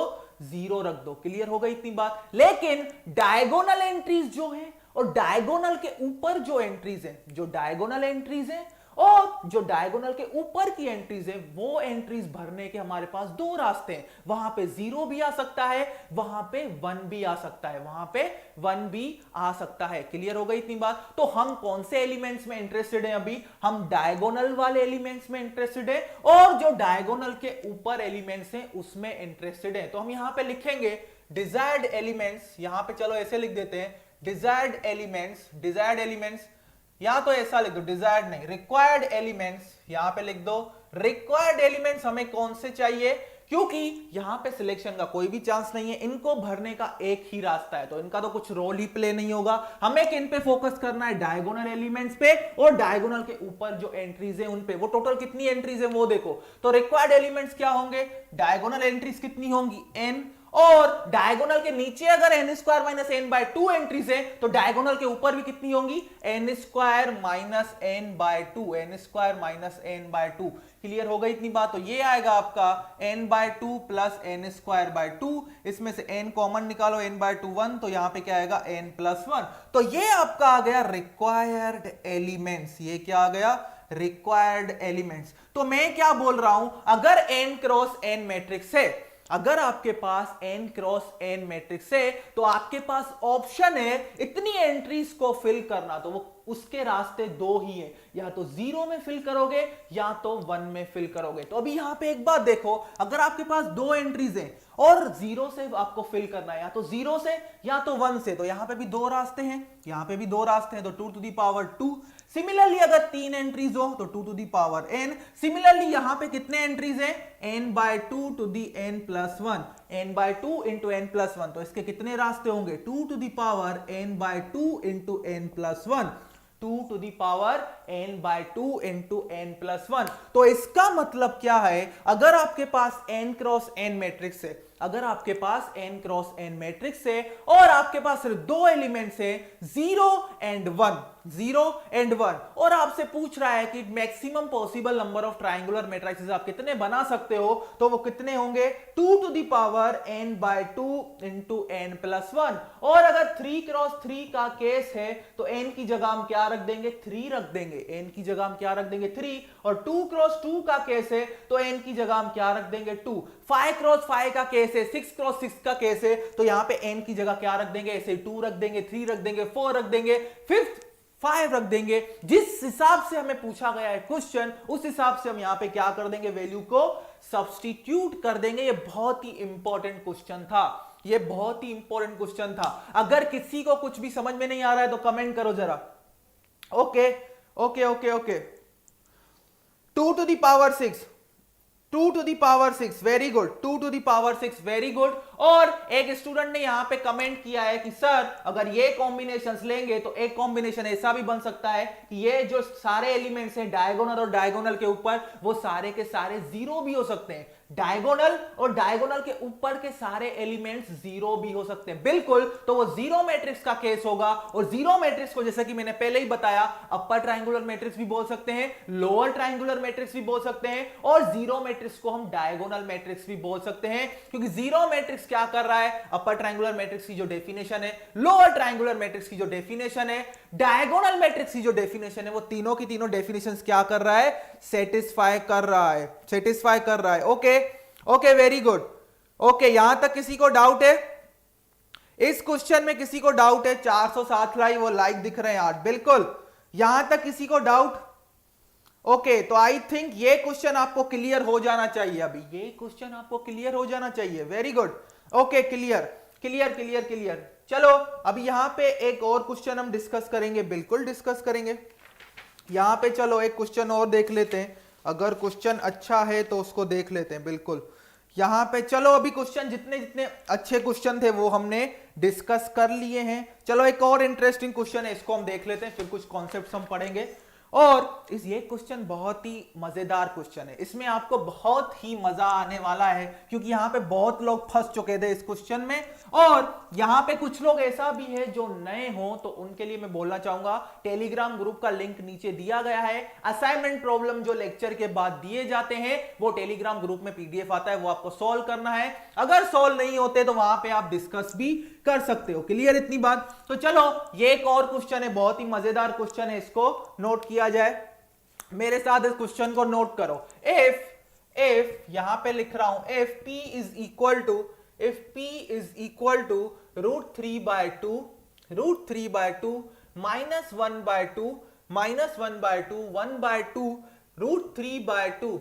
0 रख दो। क्लियर हो गई इतनी बात। लेकिन डायगोनल एंट्रीज जो हैं और डायगोनल के ऊपर जो एंट्रीज हैं, जो डायगोनल एंट्रीज हैं और जो डायगोनल के ऊपर की एंट्रीज है, वो एंट्रीज भरने के हमारे पास 2 रास्ते हैं। वहां पे 0 भी आ सकता है, वहां पे 1 भी आ सकता है, वहां पे 1 भी आ सकता है। क्लियर हो गई इतनी बात। तो हम कौन से एलिमेंट्स में इंटरेस्टेड हैं? अभी हम डायगोनल वाले एलिमेंट्स में इंटरेस्टेड है और जो डायगोनल के ऊपर एलिमेंट्स हैं उसमें इंटरेस्टेड है। तो हम यहां पे लिखेंगे डिजायर्ड एलिमेंट्स, यहां पे चलो ऐसे लिख देते हैं डिजायर्ड एलिमेंट्स, या तो ऐसा लिख दो, डिजायर्ड नहीं, रिक्वायर्ड एलिमेंट्स, यहां पे लिख दो रिक्वायर्ड एलिमेंट्स हमें कौन से चाहिए, क्योंकि यहां पे सिलेक्शन का कोई भी चांस नहीं है, इनको भरने का एक ही रास्ता है, तो इनका तो कुछ रोल ही प्ले नहीं होगा। हमें किन पे फोकस करना है? डायगोनल एलिमेंट्स पे, और डायगोनल के ऊपर जो एंट्रीज है उन पे। वो टोटल कितनी एंट्रीज है वो देखो। तो रिक्वायर्ड एलिमेंट्स क्या होंगे? डायगोनल एंट्रीज कितनी होंगी? n, और डायगोनल के नीचे अगर n square minus n by 2 entries है तो डायगोनल के ऊपर भी कितनी होंगी? n square minus n by 2, n square minus n by 2। Clear हो गई इतनी बात। तो ये आएगा आपका n bye 2 plus n square by 2, इसमें से n कॉमन निकालो, n बाय 2 1, तो यहां पे क्या आएगा n प्लस 1। तो ये आपका आ गया रिक्वायर्ड एलिमेंट्स। ये क्या आ गया? Required elements. तो मैं क्या बोल रहा हूं, अगर n क्रॉस n मैट्रिक्स है, अगर आपके पास n क्रॉस n मैट्रिक्स है तो आपके पास ऑप्शन है इतनी एंट्रीज को फिल करना, तो वो उसके रास्ते 2 ही है, या तो 0 में फिल करोगे या तो 1 में फिल करोगे। तो अभी यहां पे एक बात देखो, अगर आपके पास 2 एंट्रीज हैं और 0 से आपको फिल करना है, या तो 0 से या तो 1 से, तो यहां पे भी 2 रास्ते हैं, यहां पे भी 2 रास्ते हैं, तो 2 टू दी पावर 2। सिमिलरली अगर 3 एंट्रीज हो तो 2 to the power n। Similarly यहां पे कितने एंट्रीज हैं? n bye 2 to the n plus 1, n bye 2 into n plus 1, तो इसके कितने रास्ते होंगे? 2 to the power n bye 2 into n plus 1, 2 to the power n bye 2 into n plus 1। तो इसका मतलब क्या है, अगर आपके पास n क्रॉस n मैट्रिक्स है, अगर आपके पास n क्रॉस n मैट्रिक्स है और आपके पास सिर्फ दो एलिमेंट्स है 0 एंड 1, 0 एंड 1, और आपसे पूछ रहा है कि maximum possible number of triangular matrices आप कितने बना सकते हो, तो वो कितने होंगे 2 to the power n bye 2 into n plus 1। और अगर 3 क्रॉस 3 का केस है तो n की जगह हम क्या रख देंगे 3 रख देंगे, n की जगह हम क्या रख देंगे 3। और 2 क्रॉस 2 का केस है तो n की जगह हम क्या रख देंगे 2। 5 क्रॉस 5 का केस है, 6 क्रॉस 6 का केस है, तो यहां पे n की जगह क्या रख देंगे, ऐसे 2 रख देंगे, 3 रख देंगे, 4 रख देंगे, 5 रख देंगे। जिस हिसाब से हमें पूछा गया है क्वेश्चन, उस हिसाब से हम यहां पे क्या कर देंगे, वैल्यू को सब्स्टिट्यूट कर देंगे। ये बहुत ही इंपॉर्टेंट क्वेश्चन था, ये बहुत ही इंपॉर्टेंट क्वेश्चन था। अगर किसी को कुछ भी समझ में नहीं आ रहा है तो कमेंट करो जरा। Okay okay okay okay 2 to the power 6, 2 to the power 6, very good, 2 to the power 6, very good. और एक स्टूडेंट ने यहां पे कमेंट किया है कि सर अगर ये कॉम्बिनेशंस लेंगे तो एक कॉम्बिनेशन ऐसा भी बन सकता है कि ये जो सारे एलिमेंट्स हैं डायगोनल और डायगोनल के ऊपर, वो सारे के सारे जीरो भी हो सकते हैं। डायगोनल और डायगोनल के ऊपर के सारे एलिमेंट्स जीरो भी हो सकते हैं, बिल्कुल। तो वो जीरो मैट्रिक्स का केस होगा। और जीरो मैट्रिक्स को जैसा कि मैंने पहले ही बताया, अपर ट्रायंगुलर मैट्रिक्स भी बोल सकते हैं, लोअर ट्रायंगुलर मैट्रिक्स भी बोल सकते हैं, और जीरो मैट्रिक्स को हम डायगोनल मैट्रिक्स भी बोल सकते हैं। क्योंकि जीरो मैट्रिक्स क्या कर रहा है, अपर ट्रायंगुलर मैट्रिक्स की जो डेफिनेशन है, लोअर ट्रायंगुलर मैट्रिक्स की जो डेफिनेशन है, डायगोनल मैट्रिक्स की जो डेफिनेशन है, वो तीनों की तीनों डेफिनेशंस क्या कर रहा है, सेटिस्फाई कर रहा है, सेटिस्फाई कर रहा है। Okay okay very good. Okay यहां तक किसी को डाउट है? इस क्वेश्चन में किसी को डाउट है? 407 वो लाइक दिख रहे हैं यार, बिल्कुल। यहां तक किसी को डाउट? ओके तो आई थिंक ये क्वेश्चन आपको क्लियर हो जाना चाहिए। अभी ये क्वेश्चन आपको क्लियर हो जाना चाहिए, very good. Okay clear clear clear clear. चलो अभी यहां पे एक और क्वेश्चन हम डिस्कस करेंगे, बिल्कुल डिस्कस करेंगे। यहां पे चलो एक क्वेश्चन और देख लेते हैं, अगर क्वेश्चन अच्छा है तो उसको देख लेते हैं, बिल्कुल। यहां पे चलो अभी क्वेश्चन जितने जितने अच्छे क्वेश्चन थे वो हमने डिस्कस कर लिए हैं। चलो एक और इंटरेस्टिंग क्वेश्चन है, इसको हम देख लेते हैं, फिर कुछ कॉन्सेप्ट्स हम पढ़ेंगे। और ये क्वेश्चन बहुत ही मजेदार क्वेश्चन है, इसमें आपको बहुत ही मजा आने वाला है, क्योंकि यहां पे बहुत लोग फंस चुके थे इस क्वेश्चन में, और यहां पे कुछ लोग ऐसा भी है जो नए हो, तो उनके लिए मैं बोलना चाहूंगा टेलीग्राम ग्रुप का लिंक नीचे दिया गया है। असाइनमेंट प्रॉब्लम जो लेक्चर के बाद दिए जाते हैं वो टेलीग्राम ग्रुप में पीडीएफ आता है, वो आपको सॉल्व करना है। अगर सॉल्व नहीं होते तो वहां पे आप डिस्कस भी कर सकते हो। क्लियर इतनी बात? तो चलो ये एक और क्वेश्चन है, बहुत ही मजेदार क्वेश्चन है, इसको नोट किया जाए। मेरे साथ इस क्वेश्चन को नोट करो। इफ यहां पे लिख रहा हूं, if p is equal to √3/2 -1/2 -1/2 1/2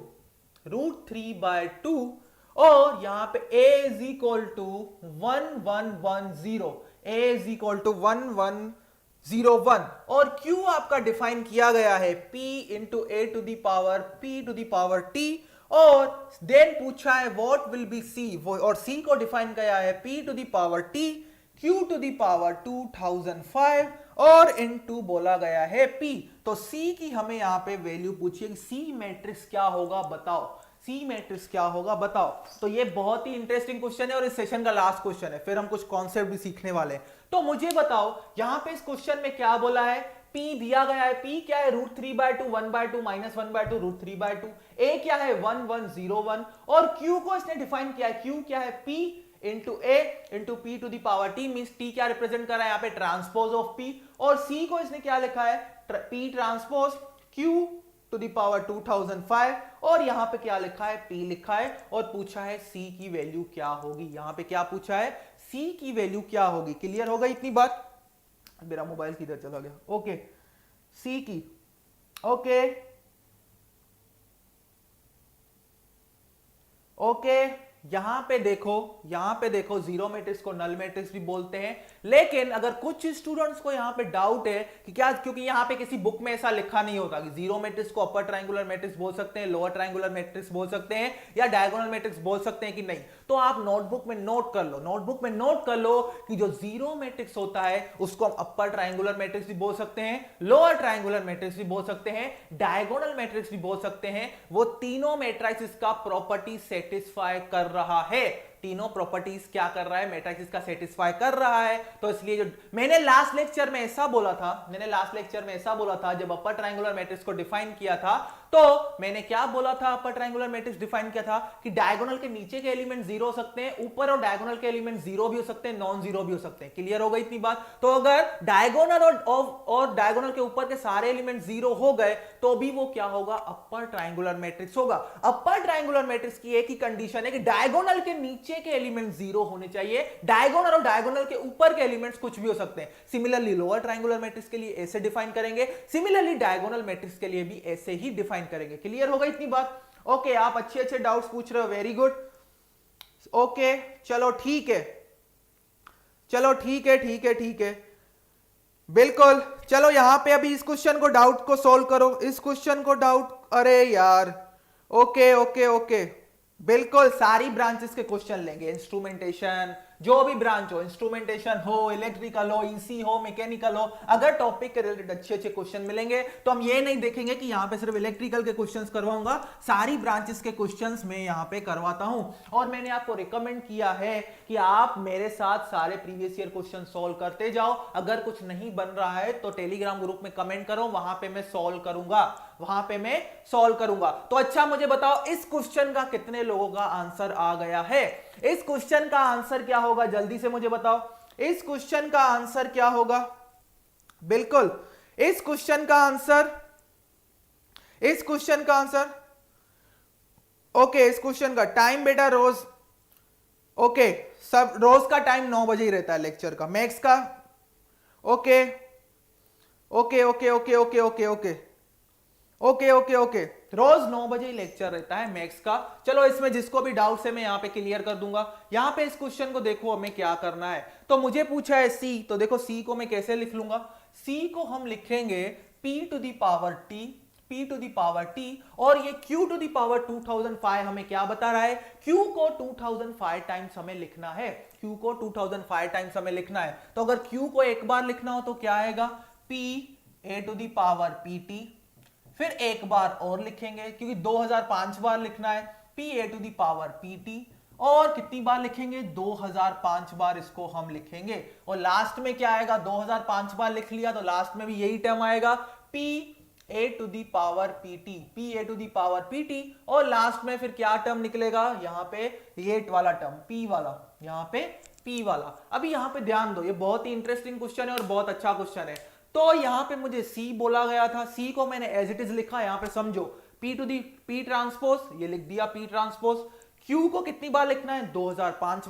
√3/2 और यहां पे a is equal to 1110, a is equal to 1101, और q आपका डिफाइन किया गया है p into a to the power t, और देन पूछा है व्हाट विल बी c, और c को डिफाइन किया है p to the power t, q to the power 2005, और इनटू बोला गया है p। तो c की हमें यहां पे वैल्यू पूछिए, c मैट्रिक्स क्या होगा बताओ, सी मैट्रिक्स क्या होगा बताओ। तो ये बहुत ही इंटरेस्टिंग क्वेश्चन है और इस सेशन का लास्ट क्वेश्चन है, फिर हम कुछ कॉन्सेप्ट भी सीखने वाले हैं। तो मुझे बताओ यहां पे इस क्वेश्चन में क्या बोला है, P दिया गया है, P क्या है √3/2 1/2 -1/2 √3/2, A क्या है 1101, और Q को इसने डिफाइन किया है, Q क्या है P into A into P to the power T, means T क्या रिप्रेजेंट कर रहा है यहाँ पे ट्रांसपोज ऑफ P, और C को इसने क्या लिखा है P transpose Q to the power 2005, और यहां पे क्या लिखा है P लिखा है, और पूछा है C की वैल्यू क्या होगी। यहां पे क्या पूछा है, C की वैल्यू क्या होगी। क्लियर होगा इतनी बात? मेरा मोबाइल किधर चला गया? ओके C की, ओके ओके यहां पे देखो जीरो मैट्रिक्स को नल मैट्रिक्स भी बोलते हैं, लेकिन अगर कुछ स्टूडेंट्स को यहां पे डाउट है कि क्या, क्योंकि यहां पे किसी बुक में ऐसा लिखा नहीं होता कि जीरो मैट्रिक्स को अपर ट्रायंगुलर मैट्रिक्स बोल सकते हैं, लोअर ट्रायंगुलर मैट्रिक्स बोल सकते हैं, या डायगोनल मैट्रिक्स बोल सकते हैं कि नहीं, तो आप नोटबुक में नोट कर लो कि जो जीरो मैट्रिक्स होता है उसको हम अपर ट्रायंगुलर मैट्रिक्स भी बोल सकते हैं, लोअर ट्रायंगुलर मैट्रिक्स भी बोल सकते हैं, डायगोनल मैट्रिक्स भी बोल सकते हैं। वो तीनों मैट्रिक्स का प्रॉपर्टी सेटिस्फाई कर रहा है, तीनों प्रॉपर्टीज क्या कर रहा है, मैट्रिक्स का सेटिस्फाई कर रहा है। तो इसलिए जो मैंने लास्ट लेक्चर में ऐसा बोला था, जब अपर ट्रायंगुलर मैट्रिक्स को डिफाइन किया था, तो मैंने क्या बोला था, अपर ट्रायंगुलर मैट्रिक्स डिफाइन किया था कि डायगोनल के नीचे के एलिमेंट जीरो हो सकते हैं, ऊपर और डायगोनल के एलिमेंट जीरो भी हो सकते हैं, नॉन जीरो भी हो सकते हैं। क्लियर हो गई इतनी बात? तो अगर डायगोनल और डायगोनल के ऊपर के सारे एलिमेंट जीरो हो गए तो भी वो क्या होगा, अपर ट्रायंगुलर मैट्रिक्स होगा। अपर ट्रायंगुलर मैट्रिक्स की एक ही कंडीशन है कि डायगोनल के नीचे के एलिमेंट जीरो होने चाहिए, डायगोनल और डायगोनल के ऊपर के एलिमेंट्स कुछ भी हो सकते हैं। सिमिलरली लोअर ट्रायंगुलर मैट्रिक्स के लिए ऐसे डिफाइन करेंगे, सिमिलरली डायगोनल मैट्रिक्स के लिए भी ऐसे ही डिफाइन करेंगे। क्लियर हो गई इतनी बात? ओके, आप अच्छे डाउट्स पूछ रहे हो, वेरी गुड। ओके, चलो ठीक है, बिल्कुल। चलो यहां पे अभी इस क्वेश्चन को डाउट को सोल्व करो, इस क्वेश्चन को डाउट, अरे यार, ओके, बिल्कुल सारी ब्रांचेस के क्वेश्चन लेंगे, इंस्ट्रूमेंटेशन, जो भी ब्रांच हो, इंस्ट्रूमेंटेशन हो, इलेक्ट्रिकल हो, ईसी हो, मैकेनिकल हो, अगर टॉपिक के रिलेटेड अच्छे क्वेश्चन मिलेंगे तो हम ये नहीं देखेंगे कि यहां पे सिर्फ इलेक्ट्रिकल के क्वेश्चंस करवाऊंगा, सारी ब्रांचेस के क्वेश्चंस मैं यहां पे करवाता हूं। और मैंने आपको रिकमेंड किया है कि आप मेरे साथ सारे प्रीवियस ईयर क्वेश्चन सॉल्व करते जाओ। अगर कुछ नहीं बन रहा है तो टेलीग्राम ग्रुप में कमेंट करो, वहां पे मैं सॉल्व करूंगा। तो अच्छा मुझे बताओ, इस क्वेश्चन का कितने लोगों का आंसर आ गया है? इस क्वेश्चन का आंसर क्या होगा, जल्दी से मुझे बताओ, इस क्वेश्चन का आंसर क्या होगा? बिल्कुल, इस क्वेश्चन का आंसर ओके, इस क्वेश्चन का टाइम बेटा रोज, ओके, सब रोज का टाइम 9 बजे ही रहता है लेक्चर का, मैक्स का, ओके, रोज 9 बजे ही लेक्चर रहता है मैक्स का। चलो इसमें जिसको भी डाउट्स है मैं यहाँ पे क्लियर कर दूंगा। यहाँ पे इस क्वेश्चन को देखो, हमें क्या करना है, तो मुझे पूछा है सी, तो देखो सी को मैं कैसे लिख लूंगा, सी को हम लिखेंगे p to the power t, और ये q टू दी पावर 2005 हमें क्या बता रहा है, q को 2005 टाइम्स हमें लिखना है, तो अगर q को एक बार लिखना हो तो क्या आएगा, p a to the power pt, फिर एक बार और लिखेंगे क्योंकि 2005 बार लिखना है, p a to the power pt, और कितनी बार लिखेंगे, 2005 बार इसको हम लिखेंगे, और लास्ट में क्या आएगा, 2005 बार लिख लिया तो लास्ट में भी यही टर्म आएगा, p a to the power pt, और लास्ट में फिर क्या टर्म निकलेगा, यहाँ पे ये वाला टर्म p वाला, यहाँ पे p वाला। अभी यहाँ पे ध्यान दो, ये बहुत ही इंटरेस्टिंग क्वेश्चन है और बहुत अच्छा क्वेश्चन है। तो यहाँ पे मुझे c बोला गया था, c को मैंने एज इट इज लिखा, यहाँ पे समझो p to the p transpose, ये लिख दिया p ट्रांसपोज। q को कितनी बार लिखना है, 2005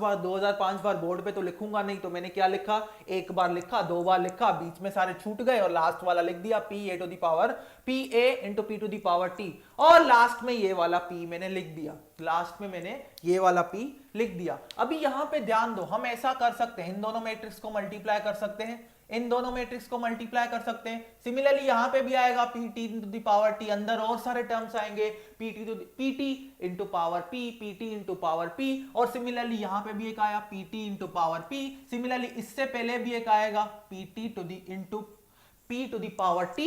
बार बोर्ड पे तो लिखूंगा नहीं, तो मैंने क्या लिखा, एक बार लिखा, 2 बार लिखा, बीच में सारे छूट गए और लास्ट वाला लिख दिया p a to the power p a into p to the power t, और लास्ट में ये वाला p मैंने लिख दिया, अभी यहाँ पे ध्यान दो, हम ऐसा कर सकते हैं, इन दोनों मैट्रिक्स को मल्टीप्लाई कर सकते हैं, सिमिलरली यहाँ पे भी आएगा pt into the power t, अंदर और सारे टर्म्स आएंगे, pt into power p, pt into power p, और सिमिलरली यहाँ पे भी एक आया pt into power p, similarly इससे पहले भी एक आएगा pt into p to the power t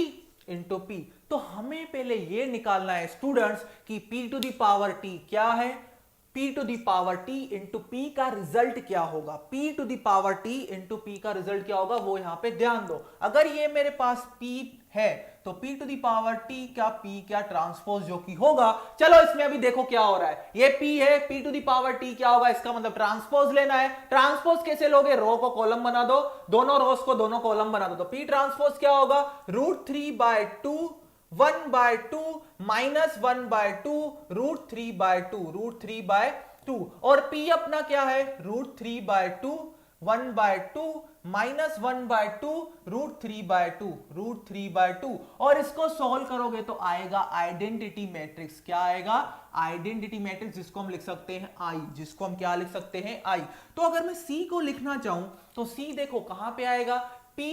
into p। तो हमें पहले ये निकालना है स्टूडेंट्स कि p to the power t क्या है, p to the power t into p का रिजल्ट क्या होगा, p to the power t into p का रिजल्ट क्या होगा, वो यहां पे ध्यान दो। अगर ये मेरे पास p है तो p to the power t क्या p क्या ट्रांसपोज जो कि होगा, चलो इसमें अभी देखो क्या हो रहा है, ये p है, p to the power t क्या होगा, इसका मतलब ट्रांसपोज लेना है। ट्रांसपोज कैसे लोगे, रो को कॉलम बना दो, दोनों रोज को दोनों कॉलम बना दो, तो p ट्रांसपोज क्या होगा, √3/2 1/2 माइनस 1/2 √3/2 और p अपना क्या है, √3/2 1/2 माइनस 1/2 √3/2 और इसको सॉल्व करोगे तो आएगा आइडेंटिटी मैट्रिक्स। क्या आएगा, आइडेंटिटी मैट्रिक्स, जिसको हम लिख सकते हैं आई, जिसको हम क्या लिख सकते हैं आई। तो अगर मैं c को लिखना चाहूं तो c देखो कहां पे आएगा, p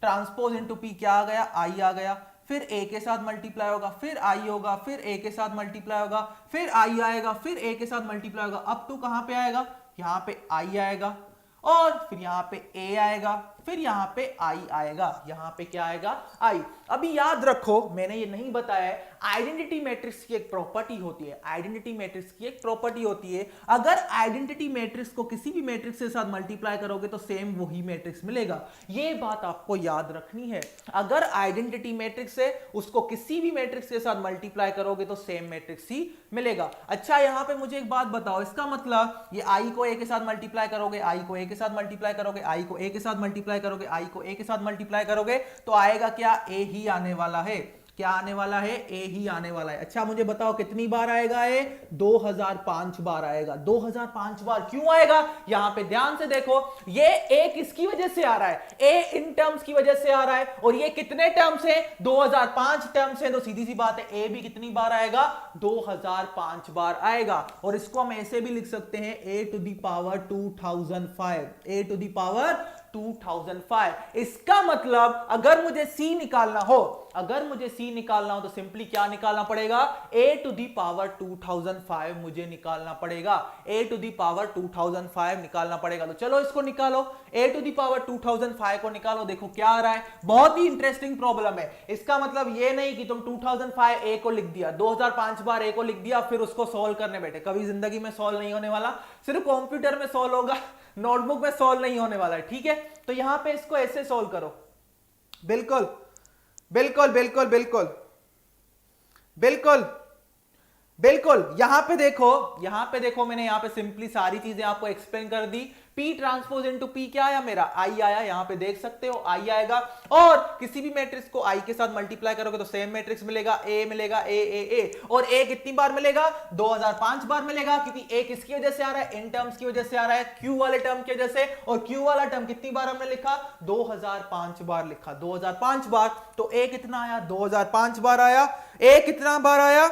ट्रांसपोज इंटू p क्या आ गया, आई आ गया, फिर a के साथ मल्टीप्लाई होगा, फिर i होगा, फिर a के साथ मल्टीप्लाई होगा, फिर i आएगा, फिर a के साथ मल्टीप्लाई होगा, अब तो कहां पे आएगा, यहां पे i आएगा, और फिर यहां पे a आएगा, फिर यहाँ पे आई आएगा, यहाँ पे क्या आएगा आई। अभी याद रखो मैंने ये नहीं बताया है, आइडेंटिटी मैट्रिक्स की एक प्रॉपर्टी होती है, आइडेंटिटी मैट्रिक्स की एक प्रॉपर्टी होती है, अगर आइडेंटिटी मैट्रिक्स को किसी भी मैट्रिक्स के साथ मल्टीप्लाई करोगे तो सेम वही मैट्रिक्स मिलेगा। ये बात आपको याद रखनी है, अगर आइडेंटिटी मैट्रिक्स है उसको किसी भी मैट्रिक्स के साथ मल्टीप्लाई करोगे तो सेम मैट्रिक्स ही मिलेगा। अच्छा यहां पे मुझे एक बात बताओ, इसका मतलब ये आई को ए के साथ मल्टीप्लाई करोगे, आई को ए के साथ मल्टीप्लाई करोगे, आई को ए के साथ मल्टीप्लाई करोगे, आई को ए के साथ मल्टीप्लाई करोगे तो आएगा क्या, ए ही आने वाला है। क्या आने वाला है, ए ही आने वाला है। अच्छा मुझे बताओ कितनी बार आएगा ये, 2005 बार आएगा। 2005 बार क्यों आएगा, यहां पे ध्यान से देखो, ये ए किसकी वजह से आ रहा है, ए इन टर्म्स की वजह से आ रहा है, और ये कितने टर्म्स हैं, 2005 टर्म्स हैं, तो सीधी सी बात है ए भी कितनी बार आएगा, 2005 बार आएगा। और इसको हम ऐसे भी लिख सकते हैं a to the power 2005, a to the power 2005। इसका मतलब अगर मुझे c निकालना हो, अगर मुझे c निकालना हो तो सिंपली क्या निकालना पड़ेगा, a टू दी पावर 2005 मुझे निकालना पड़ेगा, a टू दी पावर 2005 निकालना पड़ेगा। तो चलो इसको निकालो, a टू दी पावर 2005 को निकालो, देखो क्या आ रहा है, बहुत ही इंटरेस्टिंग प्रॉब्लम है। इसका मतलब ये नहीं कि तुम 2005 a को लिख दिया, 2005 बार a को लिख दिया फिर उसको सॉल्व करने बैठे, कभी जिंदगी में सॉल्व नहीं होने वाला, सिर्फ कंप्यूटर में सॉल्व होगा, नोटबुक में सॉल्व नहीं होने वाला है, ठीक है। तो यहां पे इसको ऐसे सॉल्व करो, बिल्कुल बिल्कुल बिल्कुल बिल्कुल बिल्कुल बिल्कुल। यहां पे देखो, यहां पे देखो, मैंने यहां पे सिंपली सारी चीजें आपको एक्सप्लेन कर दी। P ट्रांसपोज इनटू P क्या आया मेरा, I आया, यहां पे देख सकते हो I आएगा। और किसी भी मैट्रिक्स को I के साथ मल्टीप्लाई करोगे तो सेम मैट्रिक्स मिलेगा, A मिलेगा, A और A कितनी बार मिलेगा, 2005 बार मिलेगा, क्योंकि A किसकी वजह से आ रहा है, इन टर्म्स की वजह से आ रहा है, Q वाले टर्म की वजह से। और Q वाला टर्म कितनी बार हमने लिखा, 2005 बार लिखा, 2005 बार। तो A कितना आया, 2005 बार आया। A कितना बार आया,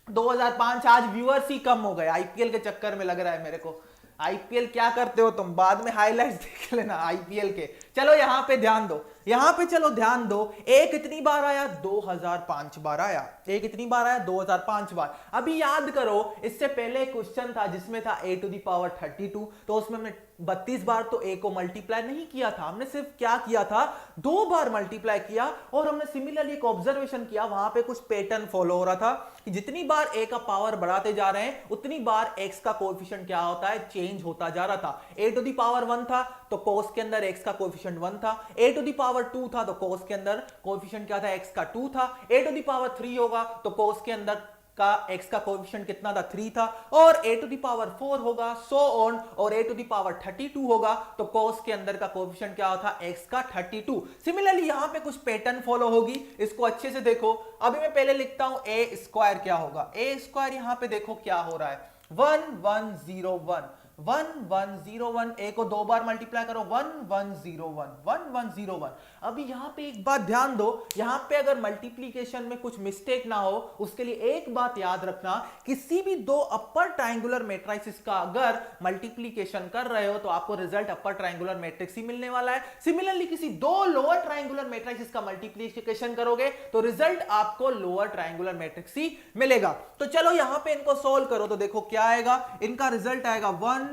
2005। आज व्यूअर्स ही कम हो गए, आईपीएल के चक्कर में लग रहा है मेरे को। आईपीएल क्या करते हो तुम, बाद में हाइलाइट्स देख लेना आईपीएल के। चलो यहां पे ध्यान दो, यहां पे चलो ध्यान दो, ए कितनी बार आया, 2005 बार आया। ए कितनी बार आया, 2005 बार। अभी याद करो, इससे पहले क्वेश्चन था जिसमें था a टू दी पावर 32, तो उसमें हमने 32 बार तो a को मल्टीप्लाई नहीं किया था, हमने सिर्फ क्या किया था, 2 बार मल्टीप्लाई किया। और हमने सिमिलरली एक ऑब्जर्वेशन किया, वहां पे कुछ पैटर्न फॉलो हो रहा था कि जितनी बार a का पावर बढ़ाते जा रहे हैं उतनी बार x का कोएफिशिएंट क्या होता है, चेंज होता जा रहा था। a टू दी पावर 1 था तो cos के अंदर x का कोएफिशिएंट 1 था, a टू दी पावर 2 था तो cos के अंदर कोएफिशिएंट क्या था, x का 2 था, a टू दी पावर 3 होगा तो cos के अंदर का x का कोएफिशिएंट कितना था, 3 था। और a टू दी पावर 4 होगा, सो ऑन, और a टू दी पावर 32 होगा तो cos के अंदर का कोएफिशिएंट क्या होता, x का 32। सिमिलरली यहां पे कुछ पैटर्न फॉलो होगी, इसको अच्छे से देखो। अभी मैं पहले लिखता हूं a स्क्वायर क्या होगा, a स्क्वायर यहां पे देखो क्या हो रहा है, 1101 1101, a को 2 बार मल्टीप्लाई करो, 1101 1101। अभी यहां पे एक बात ध्यान दो, यहां पे अगर मल्टीप्लीकेशन में कुछ मिस्टेक ना हो उसके लिए एक बात याद रखना, किसी भी 2 अपर ट्रायंगुलर मैट्रिसेस का अगर मल्टीप्लीकेशन कर रहे हो तो आपको रिजल्ट अपर ट्रायंगुलर मैट्रिक्स ही मिलने वाला है। सिमिलरली किसी 2 लोअर ट्रायंगुलर मैट्रिसेस का मल्टीप्लीकेशन करोगे तो रिजल्ट आपको लोअर ट्रायंगुलर मैट्रिक्स ही मिलेगा। तो चलो यहां पे इनको सोल्व करो तो देखो क्या आएगा, इनका रिजल्ट आएगा 1201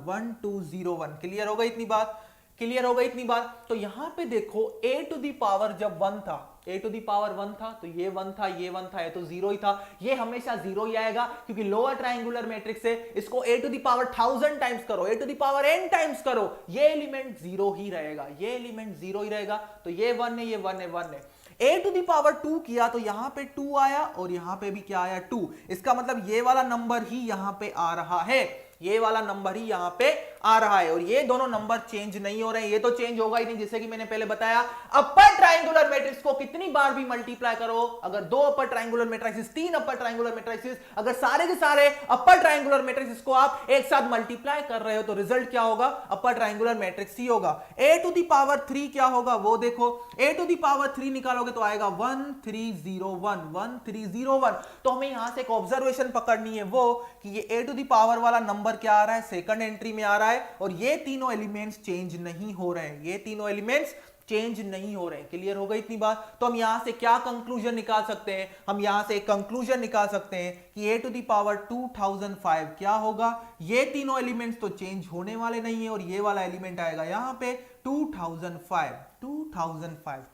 1201। क्लियर हो गई इतनी बात, क्लियर हो गई इतनी बात। तो यहां पे देखो a टू दी पावर जब 1 था, a टू दी पावर 1 था तो ये 1 था, ये 1 था, ये तो 0 ही था, ये हमेशा 0 ही आएगा क्योंकि लोअर ट्रायंगुलर मैट्रिक्स है। इसको a to the power 1000 times करो, a to the power n times करो, ये एलिमेंट 0 ही रहेगा, ये एलिमेंट 0 ही रहेगा। तो ये 1 है, ये 1 है, 1 है। a टू दी पावर 2 किया तो यहां पे 2 आया और यहां पे भी क्या आया, 2। इसका मतलब ये वाला नंबर ही यहां पे आ रहा है, ये वाला नंबर ही यहां पे आ रहा है। और ये दोनों नंबर चेंज नहीं हो रहे हैं, ये तो चेंज होगा ही नहीं, जैसे कि मैंने पहले बताया अपर ट्रायंगुलर मैट्रिक्स को कितनी बार भी मल्टीप्लाई करो, अगर 2 upper triangular matrices, 3 upper triangular matrices, अगर सारे के सारे अपर ट्रायंगुलर मैट्रिक्स को आप एक साथ मल्टीप्लाई कर रहे हो तो रिजल्ट क्या होगा, अपर ट्रायंगुलर मैट्रिक्स ही होगा। a टू दी पावर 3 क्या होगा वो देखो, a टू दी पावर 3 निकालोगे तो आएगा 1301 1301। तो हमें यहां से एक ऑब्जर्वेशन पकड़नी है वो कि ये a टू दी पावर वाला नंबर क्या आ रहा है, सेकंड एंट्री में आ रहा है और ये तीनों एलिमेंट्स चेंज नहीं हो रहे हैं, ये तीनों एलिमेंट्स चेंज नहीं हो रहे। क्लियर हो गई इतनी बात? तो हम यहां से क्या कंक्लूजन निकाल सकते हैं? हम यहां से कंक्लूजन निकाल सकते हैं कि a टू द पावर 2005 क्या होगा, ये तीनों एलिमेंट्स तो चेंज होने वाले नहीं है और ये वाला एलिमेंट आएगा यहां पे 2005।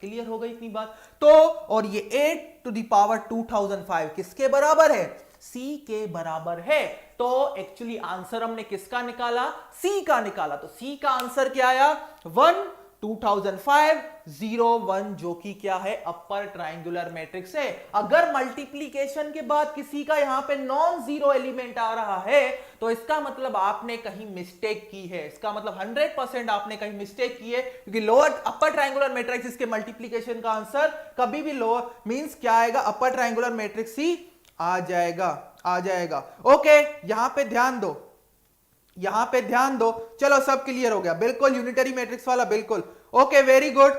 क्लियर हो गई इतनी बात? तो और ये 8 टू द पावर 2005 किसके बराबर है? C के बराबर है। तो एक्चुअली आंसर हमने किसका निकाला? C का निकाला। तो C का आंसर क्या आया? 1 2005 0 1, जो कि क्या है? अपर ट्रायंगुलर मैट्रिक्स है। अगर मल्टीप्लीकेशन के बाद किसी का यहां पे नॉन जीरो एलिमेंट आ रहा है तो इसका मतलब आपने कहीं मिस्टेक की है। इसका मतलब 100% आपने कहीं मिस्टेक की है, क्योंकि लोअर अपर ट्रायंगुलर मैट्रिक्स के मल्टीप्लीकेशन का आंसर कभी भी लोअर मींस क्या आएगा? अपर ट्रायंगुलर मैट्रिक्स ही आ जाएगा। ओके, यहां पे ध्यान दो, यहां पे ध्यान दो। चलो सब क्लियर हो गया, बिल्कुल यूनिटरी मैट्रिक्स वाला, बिल्कुल okay. Very good.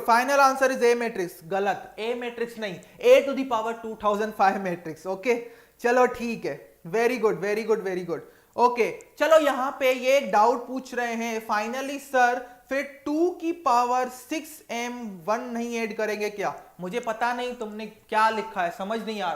Final answer is A matrix. गलत, ए मैट्रिक्स नहीं, A to the power 2005 matrix. Okay चलो ठीक है, वेरी गुड। ओके चलो, यहां पे ये एक डाउट पूछ रहे हैं फाइनली सर, फिर 2 की पावर 6m1 नहीं ऐड करेंगे क्या? मुझे पता नहीं तुमने क्या लिखा है, समझ नहीं आ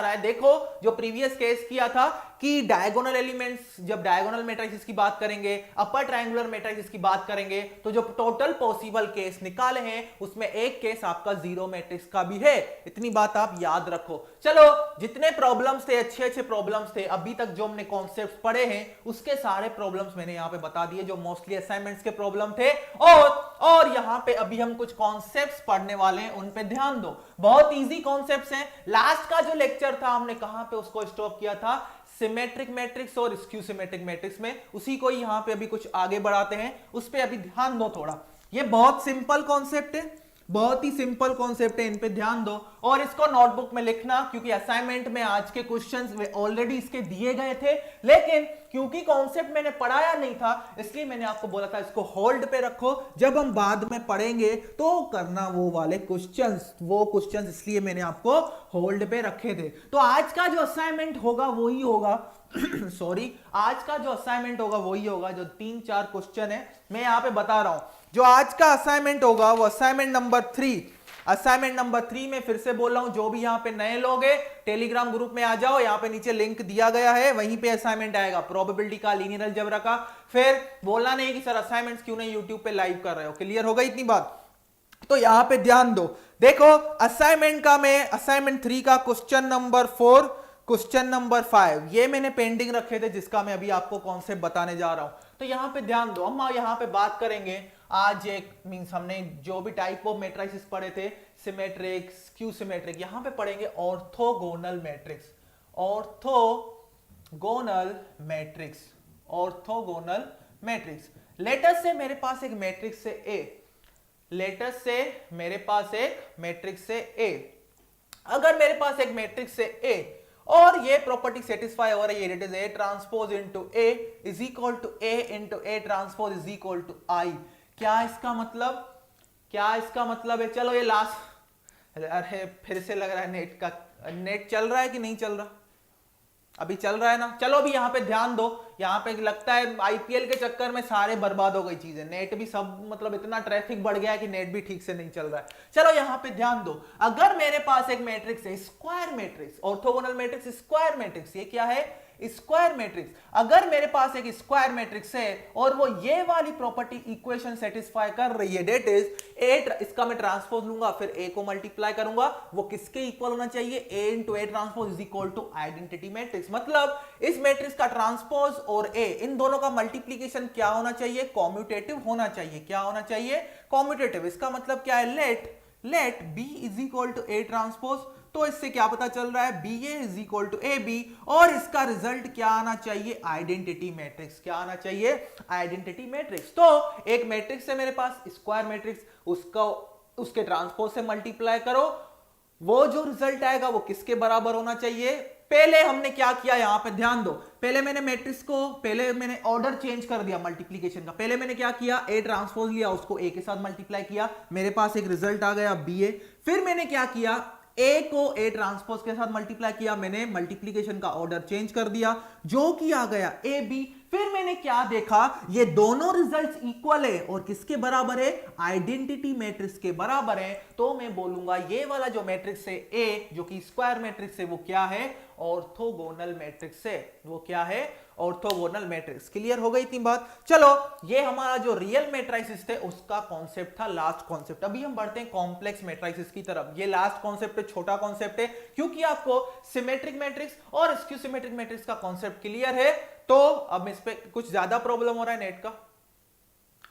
रहा है। देखो, जो प्रीवियस केस किया था कि डायगोनल एलिमेंट्स, जब डायगोनल मैट्रिक्स की बात करेंगे, अपर ट्रायंगुलर मैट्रिक्स की बात करेंगे, तो जो टोटल पॉसिबल केस निकाले हैं उसमें एक केस आपका जीरो मैट्रिक्स का भी है। इतनी बात आप याद रखो। चलो, जितने प्रॉब्लम्स थे, अच्छे प्रॉब्लम्स थे अभी तक जो हमने कॉन्सेप्ट्स पढ़े हैं, उसके सारे प्रॉब्लम्स मैंने यहां पे बता दिए, जो मोस्टली असाइनमेंट्स के प्रॉब्लम थे। और यहां पे अभी हम कुछ कॉन्सेप्ट्स पढ़ने वाले हैं, उन पे ध्यान दो। बहुत इजी कॉन्सेप्ट्स हैं। लास्ट का जो लेक्चर था हमने कहां पे उसको स्टॉप किया था? सिमेट्रिक मैट्रिक्स और स्क्यू सिमेट्रिक मैट्रिक्स में। उसी को यहां पे अभी कुछ आगे बढ़ाते हैं, उस पे अभी ध्यान दो थोड़ा। ये बहुत सिंपल कॉन्सेप्ट है, बहुत ही सिंपल कॉन्सेप्ट है, इन पे ध्यान दो और इसको नोटबुक में लिखना, क्योंकि असाइनमेंट में आज के क्वेश्चंस ऑलरेडी इसके दिए गए थे, लेकिन क्योंकि कॉन्सेप्ट मैंने पढ़ाया नहीं था इसलिए मैंने आपको बोला था इसको होल्ड पे रखो, जब हम बाद में पढ़ेंगे तो करना वो वाले क्वेश्चंस, इसलिए मैंने आपको होल्ड पे रखे थे। तो आज का जो असाइनमेंट होगा वही होगा सॉरी, आज का जो असाइनमेंट होगा वही होगा, जो 3-4 क्वेश्चन है मैं यहां पे बता रहा हूं। जो आज का असाइनमेंट होगा वो असाइनमेंट नंबर 3 में फिर से बोल रहा हूं, जो भी यहां पे नए लोग हैं टेलीग्राम ग्रुप में आ जाओ, यहां पे नीचे लिंक दिया गया है, वहीं पे असाइनमेंट आएगा प्रोबेबिलिटी का, लीनियर अलजेब्रा का। फिर बोलना नहीं कि सर असाइनमेंट्स क्यों नहीं यूट्यूब पे लाइव कर रहे हो। क्लियर हो गई इतनी बात? तो यहां पे ध्यान दो। देखो, असाइनमेंट 3 का क्वेश्चन नंबर 4, क्वेश्चन नंबर 5 ये मैंने पेंडिंग रखे थे, जिसका मैं अभी आपको कॉन्सेप्ट बताने जा रहा हूं। तो यहां पे ध्यान दो, हम यहां पे बात करेंगे आज एक मींस हमने जो भी टाइप ऑफ मैट्रिक्स पढ़े थे, सिमेट्रिक, स्क्यू सिमेट्रिक, यहां पे पढ़ेंगे ऑर्थोगोनल मैट्रिक्स। लेटस से मेरे पास एक मैट्रिक्स से A, अगर मेरे पास एक मैट्रिक्स से A और ये प्रॉपर्टी सेटिस्फाई हो रही है, it is A transpose into A is equal to A into A transpose is equal to I। क्या इसका मतलब है? चलो ये लास्ट, अरे फिर से लग रहा है नेट चल रहा है कि नहीं चल रहा? अभी चल रहा है ना? चलो अभी यहां पे ध्यान दो, यहां पे लगता है आईपीएल के चक्कर में सारे बर्बाद हो गई चीजें, नेट भी सब मतलब इतना ट्रैफिक बढ़ गया है कि नेट भी ठीक से नहीं चल रहा है। चलो यहां पे ध्यान दो, अगर मेरे पास एक मैट्रिक्स है square matrix, orthogonal matrix square matrix, ये क्या है? Square matrix. अगर मेरे पास एक स्क्वायर मैट्रिक्स है और वो ये वाली प्रॉपर्टी इक्वेशन सेटिस्फाई कर रही है, डेट इज A, इसका मैं ट्रांसपोज लूंगा, फिर A को मल्टीप्लाई करूंगा, वो किसके इक्वल होना चाहिए? A into A transpose is equal to identity matrix. मतलब इस मैट्रिक्स का ट्रांसपोज और A, इन दोनों का मल्टीप्लीकेशन क्या होना चाहिए? कॉम्यूटेटिव होना चाहिए। क्या होना चाहिए? कॉम्यूटेटिव। इसका मतलब क्या है? Let B is equal to A transpose. तो इससे क्या पता चल रहा है? BA is equal to AB, और इसका रिजल्ट क्या आना चाहिए? Identity matrix. क्या आना चाहिए? Identity matrix. तो एक मैट्रिक्स है मेरे पास स्क्वायर मैट्रिक्स, उसके ट्रांसपोज से मल्टीप्लाई करो, वो जो रिजल्ट आएगा वो किसके बराबर होना चाहिए? पहले हमने क्या किया, यहां पे ध्यान दो, पहले मैंने ऑर्डर चेंज कर दिया मल्टीप्लीकेशन का। पहले मैंने क्या किया? A ट्रांसपोज लिया, उसको A के साथ मल्टीप्लाई किया, मेरे पास एक रिजल्ट आ गया BA। फिर मैंने क्या किया? A को A ट्रांसपोज के साथ मल्टीप्लाई किया, मैंने मल्टीप्लीकेशन का ऑर्डर चेंज कर दिया, जो कि आ गया AB। फिर मैंने क्या देखा, ये दोनों रिजल्ट्स इक्वल है और किसके बराबर है, आइडेंटिटी मैट्रिक्स के बराबर है। तो मैं बोलूंगा ये वाला जो मैट्रिक्स है ए, जो कि स्क्वायर मैट्रिक्स है, वो क्या है, ऑर्थोगोनल मैट्रिक्स है। वो क्या है, ऑर्थोगोनल मैट्रिक्स। क्लियर हो गई इतनी बात। चलो ये हमारा जो रियल मैट्रिसेस थे उसका कॉन्सेप्ट था, लास्ट कॉन्सेप्ट। अभी हम बढ़ते हैं कॉम्प्लेक्स मैट्रिसेस की तरफ। ये लास्ट कॉन्सेप्ट है, छोटा कॉन्सेप्ट है, क्योंकि आपको सिमेट्रिक मैट्रिक्स और स्क्यू सिमेट्रिक मैट्रिक्स का कॉन्सेप्ट क्लियर है। तो अब इस पे कुछ ज्यादा प्रॉब्लम हो रहा है नेट का।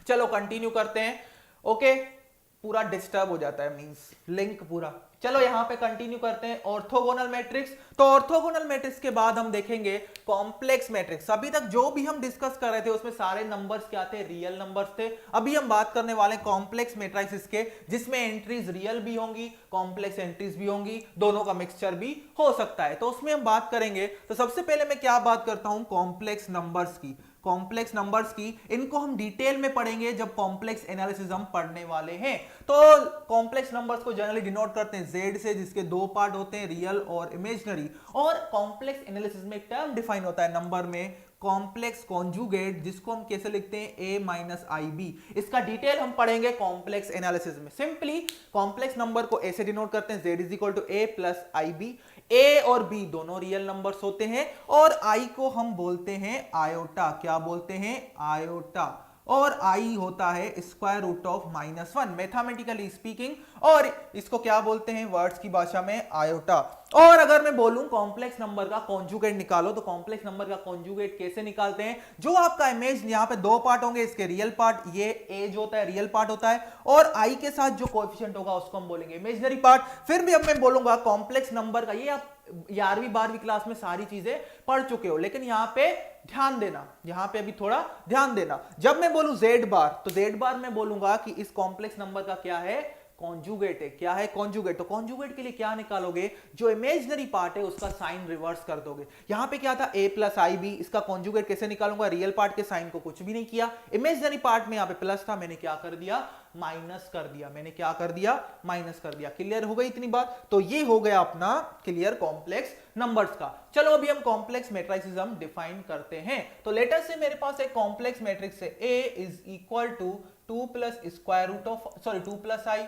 चलो कंटिन्यू करते हैं। ओके, पूरा डिस्टर्ब हो जाता है, मींस लिंक पूरा। चलो यहां पे कंटिन्यू करते हैं ऑर्थोगोनल मैट्रिक्स। तो ऑर्थोगोनल मैट्रिक्स के बाद हम देखेंगे कॉम्प्लेक्स मैट्रिक्स। अभी तक जो भी हम डिस्कस कर रहे थे उसमें सारे नंबर्स क्या थे, रियल नंबर्स थे। अभी हम बात करने वाले कॉम्प्लेक्स मैट्रिसेस के, जिसमें एंट्रीज रियल भी होंगी, कॉम्प्लेक्स एंट्रीज भी होंगी, दोनों का मिक्सचर भी हो सकता है। तो उसमें हम बात करेंगे। तो सबसे पहले मैं क्या बात करता हूं, कॉम्प्लेक्स नंबर्स की। कॉम्प्लेक्स नंबर्स की, इनको हम डिटेल में पढ़ेंगे जब कॉम्प्लेक्स एनालिसिस हम पढ़ने वाले हैं। तो कॉम्प्लेक्स नंबर्स को जनरली डिनोट करते हैं Z से, जिसके दो पार्ट होते हैं, रियल और इमेजिनरी। और कॉम्प्लेक्स एनालिसिस में एक टर्म डिफाइन होता है नंबर में, कॉम्प्लेक्स कॉन्जुगेट, जिसको हम कैसे लिखते हैं, a माइनस IB। इसका डिटेल हम पढ़ेंगे कॉम्प्लेक्स एनालिसिस में। सिंपली कॉम्प्लेक्स नंबर को ऐसे डिनोट करते हैं, Z is equal to a plus IB। a और b दोनों रियल नंबर्स होते हैं और i को हम बोलते हैं आयोटा। क्या बोलते हैं, आयोटा। और i होता है square root of -1 mathematically speaking, और इसको क्या बोलते हैं वर्ड्स की भाषा में, आयोटा। और अगर मैं बोलूं कॉम्प्लेक्स नंबर का कॉन्जुगेट निकालो, तो कॉम्प्लेक्स नंबर का कॉन्जुगेट कैसे निकालते हैं, जो आपका इमेज, यहाँ पे दो पार्ट होंगे, इसके रियल पार्ट, ये a जो होता है रियल पार्ट होता है, और i के साथ जो कोएफिशिएंट होगा उसको हम बोलेंगे इमेजिनरी पार्ट। फिर भी अब मैं बोलूंगा कॉम्प्लेक्स नंबर का, ये आप 11वीं 12वीं क्लास में सारी चीजें पढ़ चुके हो, लेकिन यहाँ पे ध्यान देना, यहां पे अभी थोड़ा ध्यान देना। जब मैं बोलूं Z बार, तो Z बार मैं बोलूंगा कि इस कॉम्प्लेक्स नंबर का क्या है, कॉन्जुगेट है। क्या है, कॉन्जुगेट। तो कॉन्जुगेट के लिए क्या निकालोगे, जो इमेजिनरी पार्ट है उसका साइन रिवर्स कर दोगे। यहां पे क्या था, a प्लस IB, इसका कॉन्जुगेट कैसे निकालूंगा, रियल पार्ट के साइन को कुछ भी नहीं किया, इमेजिनरी पार्ट में यहां पे प्लस था, मैंने क्या कर दिया, माइनस कर दिया। मैंने क्या कर दिया, माइनस कर दिया। क्लियर हो गई इतनी बात। तो ये हो गया अपना क्लियर कॉम्प्लेक्स नंबर्स का। चलो अभी हम कॉम्प्लेक्स मैट्रिसेस हम डिफाइन करते हैं। तो लेटर से मेरे पास एक कॉम्प्लेक्स मैट्रिक्स है, a is equal to 2 plus square root of 2 plus i,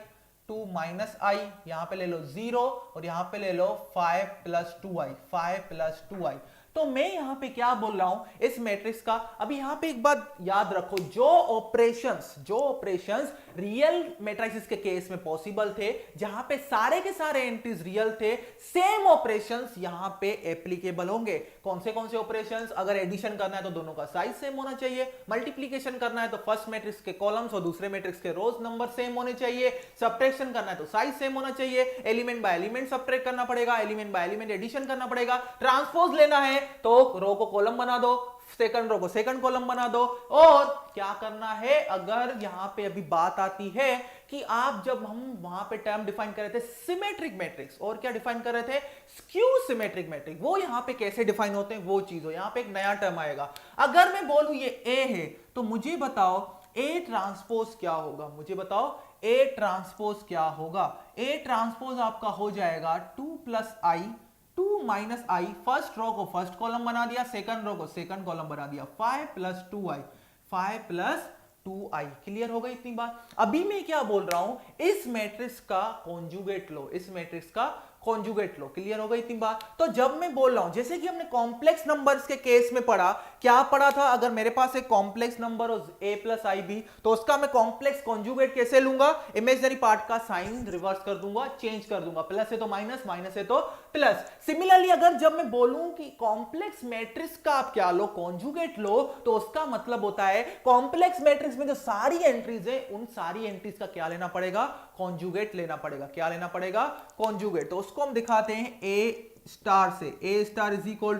2 minus i, यहां पे ले लो 0 और यहां पे ले लो 5 प्लस 2i, 5 प्लस 2i। तो मैं यहां पे क्या बोल रहा हूं इस मैट्रिक्स का। अभी यहां पे एक बात याद रखो, जो ऑपरेशंस रियल मैट्रिसेस के केस में पॉसिबल थे, जहां पे सारे के सारे एंट्रीज रियल थे, सेम ऑपरेशंस यहां पे एप्लीकेबल होंगे। कौन से ऑपरेशंस, अगर एडिशन करना है तो दोनों का साइज सेम होना चाहिए, मल्टीप्लीकेशन करना है तो फर्स्ट मैट्रिक्स के कॉलम्स और दूसरे मैट्रिक्स के रोज नंबर सेम होने चाहिए, सब्ट्रैक्शन करना है तो साइज सेम होना चाहिए, एलिमेंट बाय एलिमेंट सब्ट्रैक्ट करना पड़ेगा, एलिमेंट बाय एलिमेंट एडिशन करना पड़ेगा, ट्रांसपोज लेना है तो रो को कॉलम बना दो, सेकंड रो को सेकंड कॉलम बना दो। और क्या करना है, अगर यहां पे अभी बात आती है कि आप, जब हम वहां पे टर्म डिफाइन कर रहे थे सिमेट्रिक मैट्रिक्स, और क्या डिफाइन कर रहे थे, स्क्यू सिमेट्रिक मैट्रिक्स, वो यहां पे कैसे डिफाइन होते हैं, वो चीज हो। यहां पे एक नया टर्म आएगा। अगर मैं बोलूं ये A है, तो मुझे बताओ A ट्रांसपोज क्या होगा, मुझे बताओ A ट्रांसपोज क्या होगा। A ट्रांसपोज आपका हो जाएगा 2 plus I, 2 minus i, first row को फर्स्ट कॉलम बना दिया, सेकंड रो को सेकंड कॉलम बना दिया, 5 plus 2i, 5 plus 2i। Clear हो गई इतनी बात। अभी मैं क्या बोल रहा हूं, इस मैट्रिक्स का कॉन्जुगेट लो, इस मैट्रिक्स का कॉन्जुगेट लो। क्लियर हो गई इतनी बात। तो जब मैं बोल रहा हूं, जैसे कि हमने कॉम्प्लेक्स नंबर्स के केस में पढ़ा, क्या पढ़ा था, अगर मेरे पास एक कॉम्प्लेक्स नंबर हो a प्लस IB, तो उसका मैं कॉम्प्लेक्स कॉन्जुगेट कैसे लूंगा, इमेजिनरी पार्ट का साइन रिवर्स कर दूंगा, चेंज कर दूंगा, प्लस है तो माइनस, माइनस है तो प्लस। सिमिलरली अगर जब मैं बोलूं कि कॉम्प्लेक्स मैट्रिक्स का आप क्या लो, कॉन्जुगेट लो, तो उसका मतलब होता है कॉम्प्लेक्स मैट्रिक्स में जो सारी एंट्रीज है, उन सारी एंट्रीज का क्या लेना पड़ेगा, कॉन्जुगेट लेना पड़ेगा। क्या लेना पड़ेगा, कॉन्जुगेट। तो उसको हम दिखाते हैं A स्टार से। A star is equal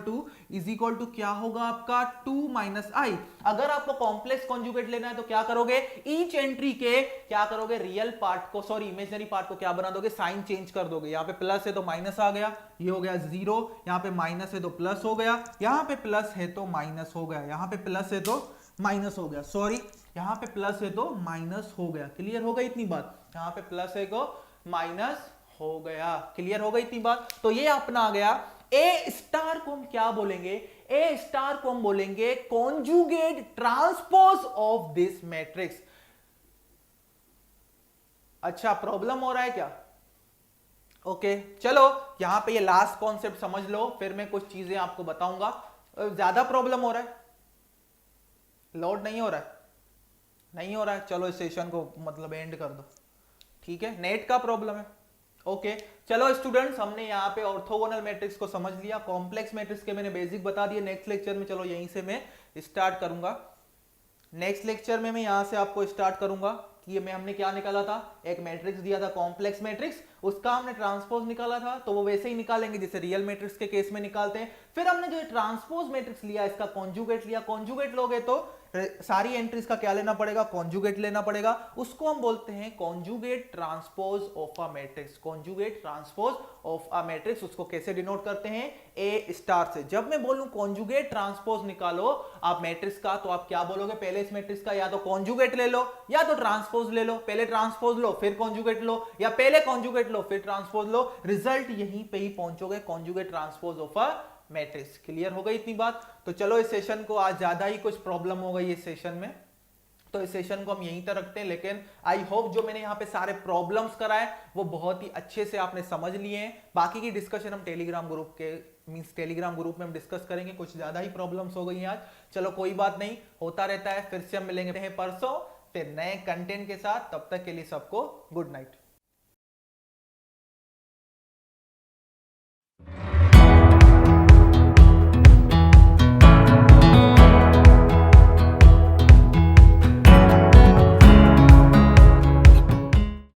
to क्या होगा आपका, 2 माइनस i। अगर आपको कॉम्प्लेक्स कॉन्जुगेट लेना है तो क्या करोगे, ईच एंट्री के क्या करोगे, रियल पार्ट को, सॉरी इमेजिनरी पार्ट को क्या बना दोगे, साइन चेंज कर दोगे। यहां पे प्लस है तो माइनस आ गया, ये हो गया 0, यहां पे माइनस है तो प्लस हो गया, यहां पे प्लस है तो माइनस हो गया, यहां पे प्लस है तो माइनस हो गया, सॉरी यहां पे प्लस है तो माइनस हो गया। क्लियर हो गई इतनी बात। यहां पे प्लस है तो माइनस हो गया। क्लियर हो गई इतनी बात। तो ये अपना आ गया ए स्टार को हम क्या बोलेंगे, ए स्टार को हम बोलेंगे conjugate transpose of this matrix. अच्छा, प्रॉब्लम हो रहा है क्या? ओके चलो यहां पे ये लास्ट कॉन्सेप्ट समझ लो, फिर मैं कुछ चीजें आपको बताऊंगा। ज्यादा प्रॉब्लम हो रहा है, लोड नहीं हो रहा है, नहीं हो रहा है, चलो इस सेशन को मतलब एंड कर दो, ठीक है, नेट का प्रॉब्लम है। ओके चलो स्टूडेंट्स, हमने यहाँ पे ऑर्थोगोनल मैट्रिक्स को समझ लिया, कॉम्प्लेक्स मैट्रिक्स के मैंने बेसिक बता दिए। नेक्स्ट लेक्चर में चलो यहीं से मैं स्टार्ट करूंगा। नेक्स्ट लेक्चर में मैं यहां से आपको स्टार्ट करूंगा कि ये में हमने क्या निकाला था, एक मैट्रिक्स दिया था कॉम्प्लेक्स मैट्रिक्स, उसका हमने ट्रांसपोज निकाला था, तो वो वैसे ही निकालेंगे जैसे रियल मैट्रिक्स के केस में निकालते हैं। फिर हमने जो ट्रांसपोज मैट्रिक्स लिया, इसका कॉन्जुगेट लिया, कॉन्जुगेट लोगे तो सारी एंट्रीज का क्या लेना पड़ेगा, कॉन्जुगेट लेना पड़ेगा, उसको हम बोलते हैं conjugate transpose of a matrix. Conjugate transpose of a matrix, उसको कैसे डिनोट करते हैं, ए स्टार से। जब मैं बोलूं कॉन्जुगेट ट्रांसपोज निकालो आप मैट्रिक्स का, तो आप क्या बोलोगे, पहले इस मैट्रिक्स का या तो कॉन्जुगेट ले लो या तो ट्रांसपोज ले लो, पहले ट्रांसपोज लो फिर कॉन्जुगेट लो, या पहले कॉन्जुगेट लो फिर ट्रांसपोज लो, रिजल्ट यहीं पे ही पहुंचोगे, conjugate transpose of a matrix. Clear हो गई इतनी बात? तो चलो इस सेशन को, आज ज्यादा ही कुछ प्रॉब्लम हो गई इस सेशन में, तो इस सेशन को हम यहीं तक रखते हैं। लेकिन आई होप जो मैंने यहाँ पे सारे प्रॉब्लम्स कराए वो बहुत ही अच्छे से आपने समझ लिए हैं। बाकी की डिस्कशन हम टेलीग्राम ग्रुप के टेलीग्राम ग्रुप में हम डिस्कस करेंगे, कुछ ज्यादा ही प्रॉब्लम्स हो गई हैं आज। चलो कोई बात नहीं, होता रहता है, फिर से हम मिलेंगे परसों फिर नए कंटेंट के साथ। तब तक के लिए सबको गुड नाइट।